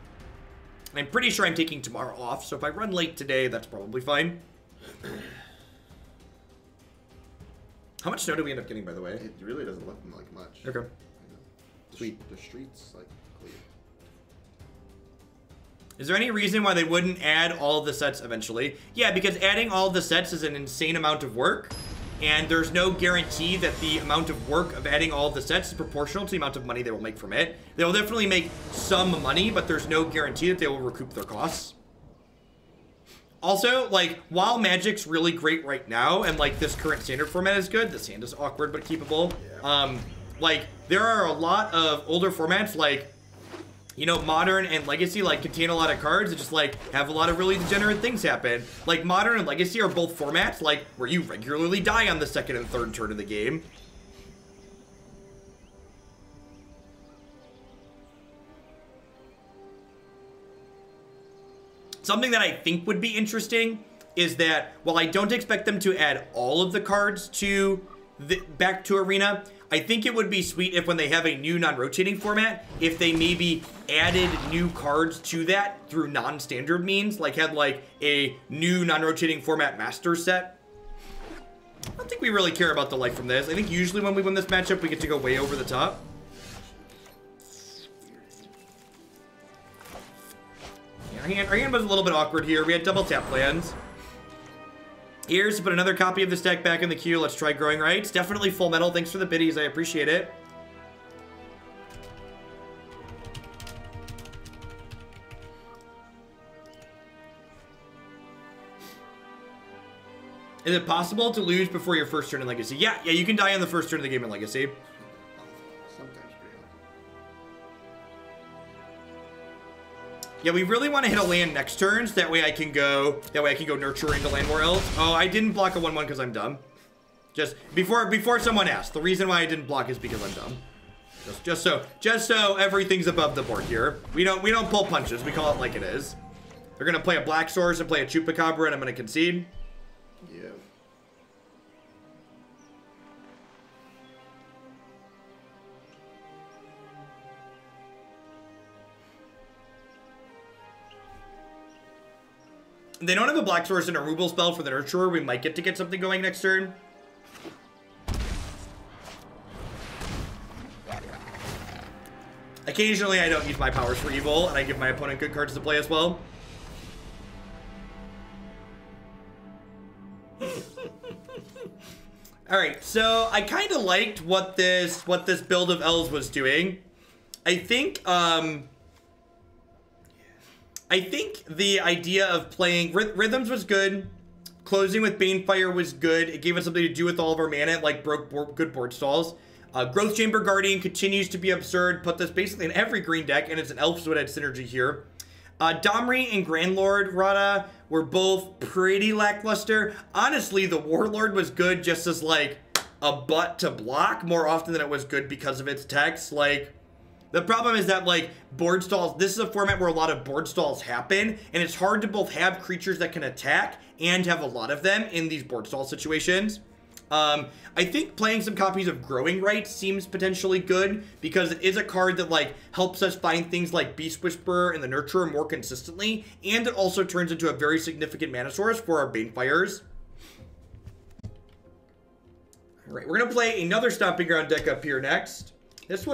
And I'm pretty sure I'm taking tomorrow off. So, if I run late today, that's probably fine. How much snow do we end up getting, by the way? It really doesn't look like much. Okay. Sweet. The streets, like, clear. Is there any reason why they wouldn't add all of the sets eventually? Yeah, because adding all of the sets is an insane amount of work, and there's no guarantee that the amount of work of adding all of the sets is proportional to the amount of money they will make from it. They will definitely make some money, but there's no guarantee that they will recoup their costs. Also, like, while Magic's really great right now, and, like, this current standard format is good, this hand is awkward but keepable, like, there are a lot of older formats, like, you know, Modern and Legacy, like, contain a lot of cards that just, like, have a lot of really degenerate things happen. Like, Modern and Legacy are both formats, like, where you regularly die on the second and third turn of the game. Something that I think would be interesting is that while I don't expect them to add all of the cards to back to Arena, I think it would be sweet if when they have a new non-rotating format, if they maybe added new cards to that through non-standard means, like had like a new non-rotating format master set. I don't think we really care about the life from this. I think usually when we win this matchup, we get to go way over the top. Our hand was a little bit awkward here. We had double tap lands. Here's to put another copy of this deck back in the queue. Let's try Growing Rights. Definitely full metal. Thanks for the biddies. I appreciate it. Is it possible to lose before your first turn in Legacy? Yeah, you can die on the first turn of the game in Legacy. Sometimes pretty lucky. Yeah, we really want to hit a land next turn, so that way I can go nurture into Llanowar Elves. Oh, I didn't block a 1/1 because I'm dumb. Just before someone asks, the reason why I didn't block is because I'm dumb. Just so everything's above the board here. We don't pull punches. We call it like it is. They're gonna play a Black Source and play a Chupacabra, and I'm gonna concede. Yeah. They don't have a Black Source and a Gruul spell for the Nurturer. We might get to get something going next turn. Occasionally, I don't use my powers for evil, and I give my opponent good cards to play as well. Alright, so I kind of liked what this build of Elves was doing. I think the idea of playing Rhythms was good. Closing with Banefire was good. It gave us something to do with all of our mana. It, like, broke good board stalls. Growth Chamber Guardian continues to be absurd. Put this basically in every green deck, and it's an Elf Woodhead synergy here. Domri and Grandlord Radha were both pretty lackluster. Honestly, the Warlord was good just as, like, a butt to block more often than it was good because of its text. Like, the problem is that, like, board stalls, this is a format where a lot of board stalls happen, and it's hard to both have creatures that can attack and have a lot of them in these board stall situations. I think playing some copies of Growing Right seems potentially good because it is a card that, like, helps us find things like Beast Whisperer and the Nurturer more consistently, and it also turns into a very significant mana source for our Banefires. Alright, we're gonna play another Stomping Ground deck up here next. This was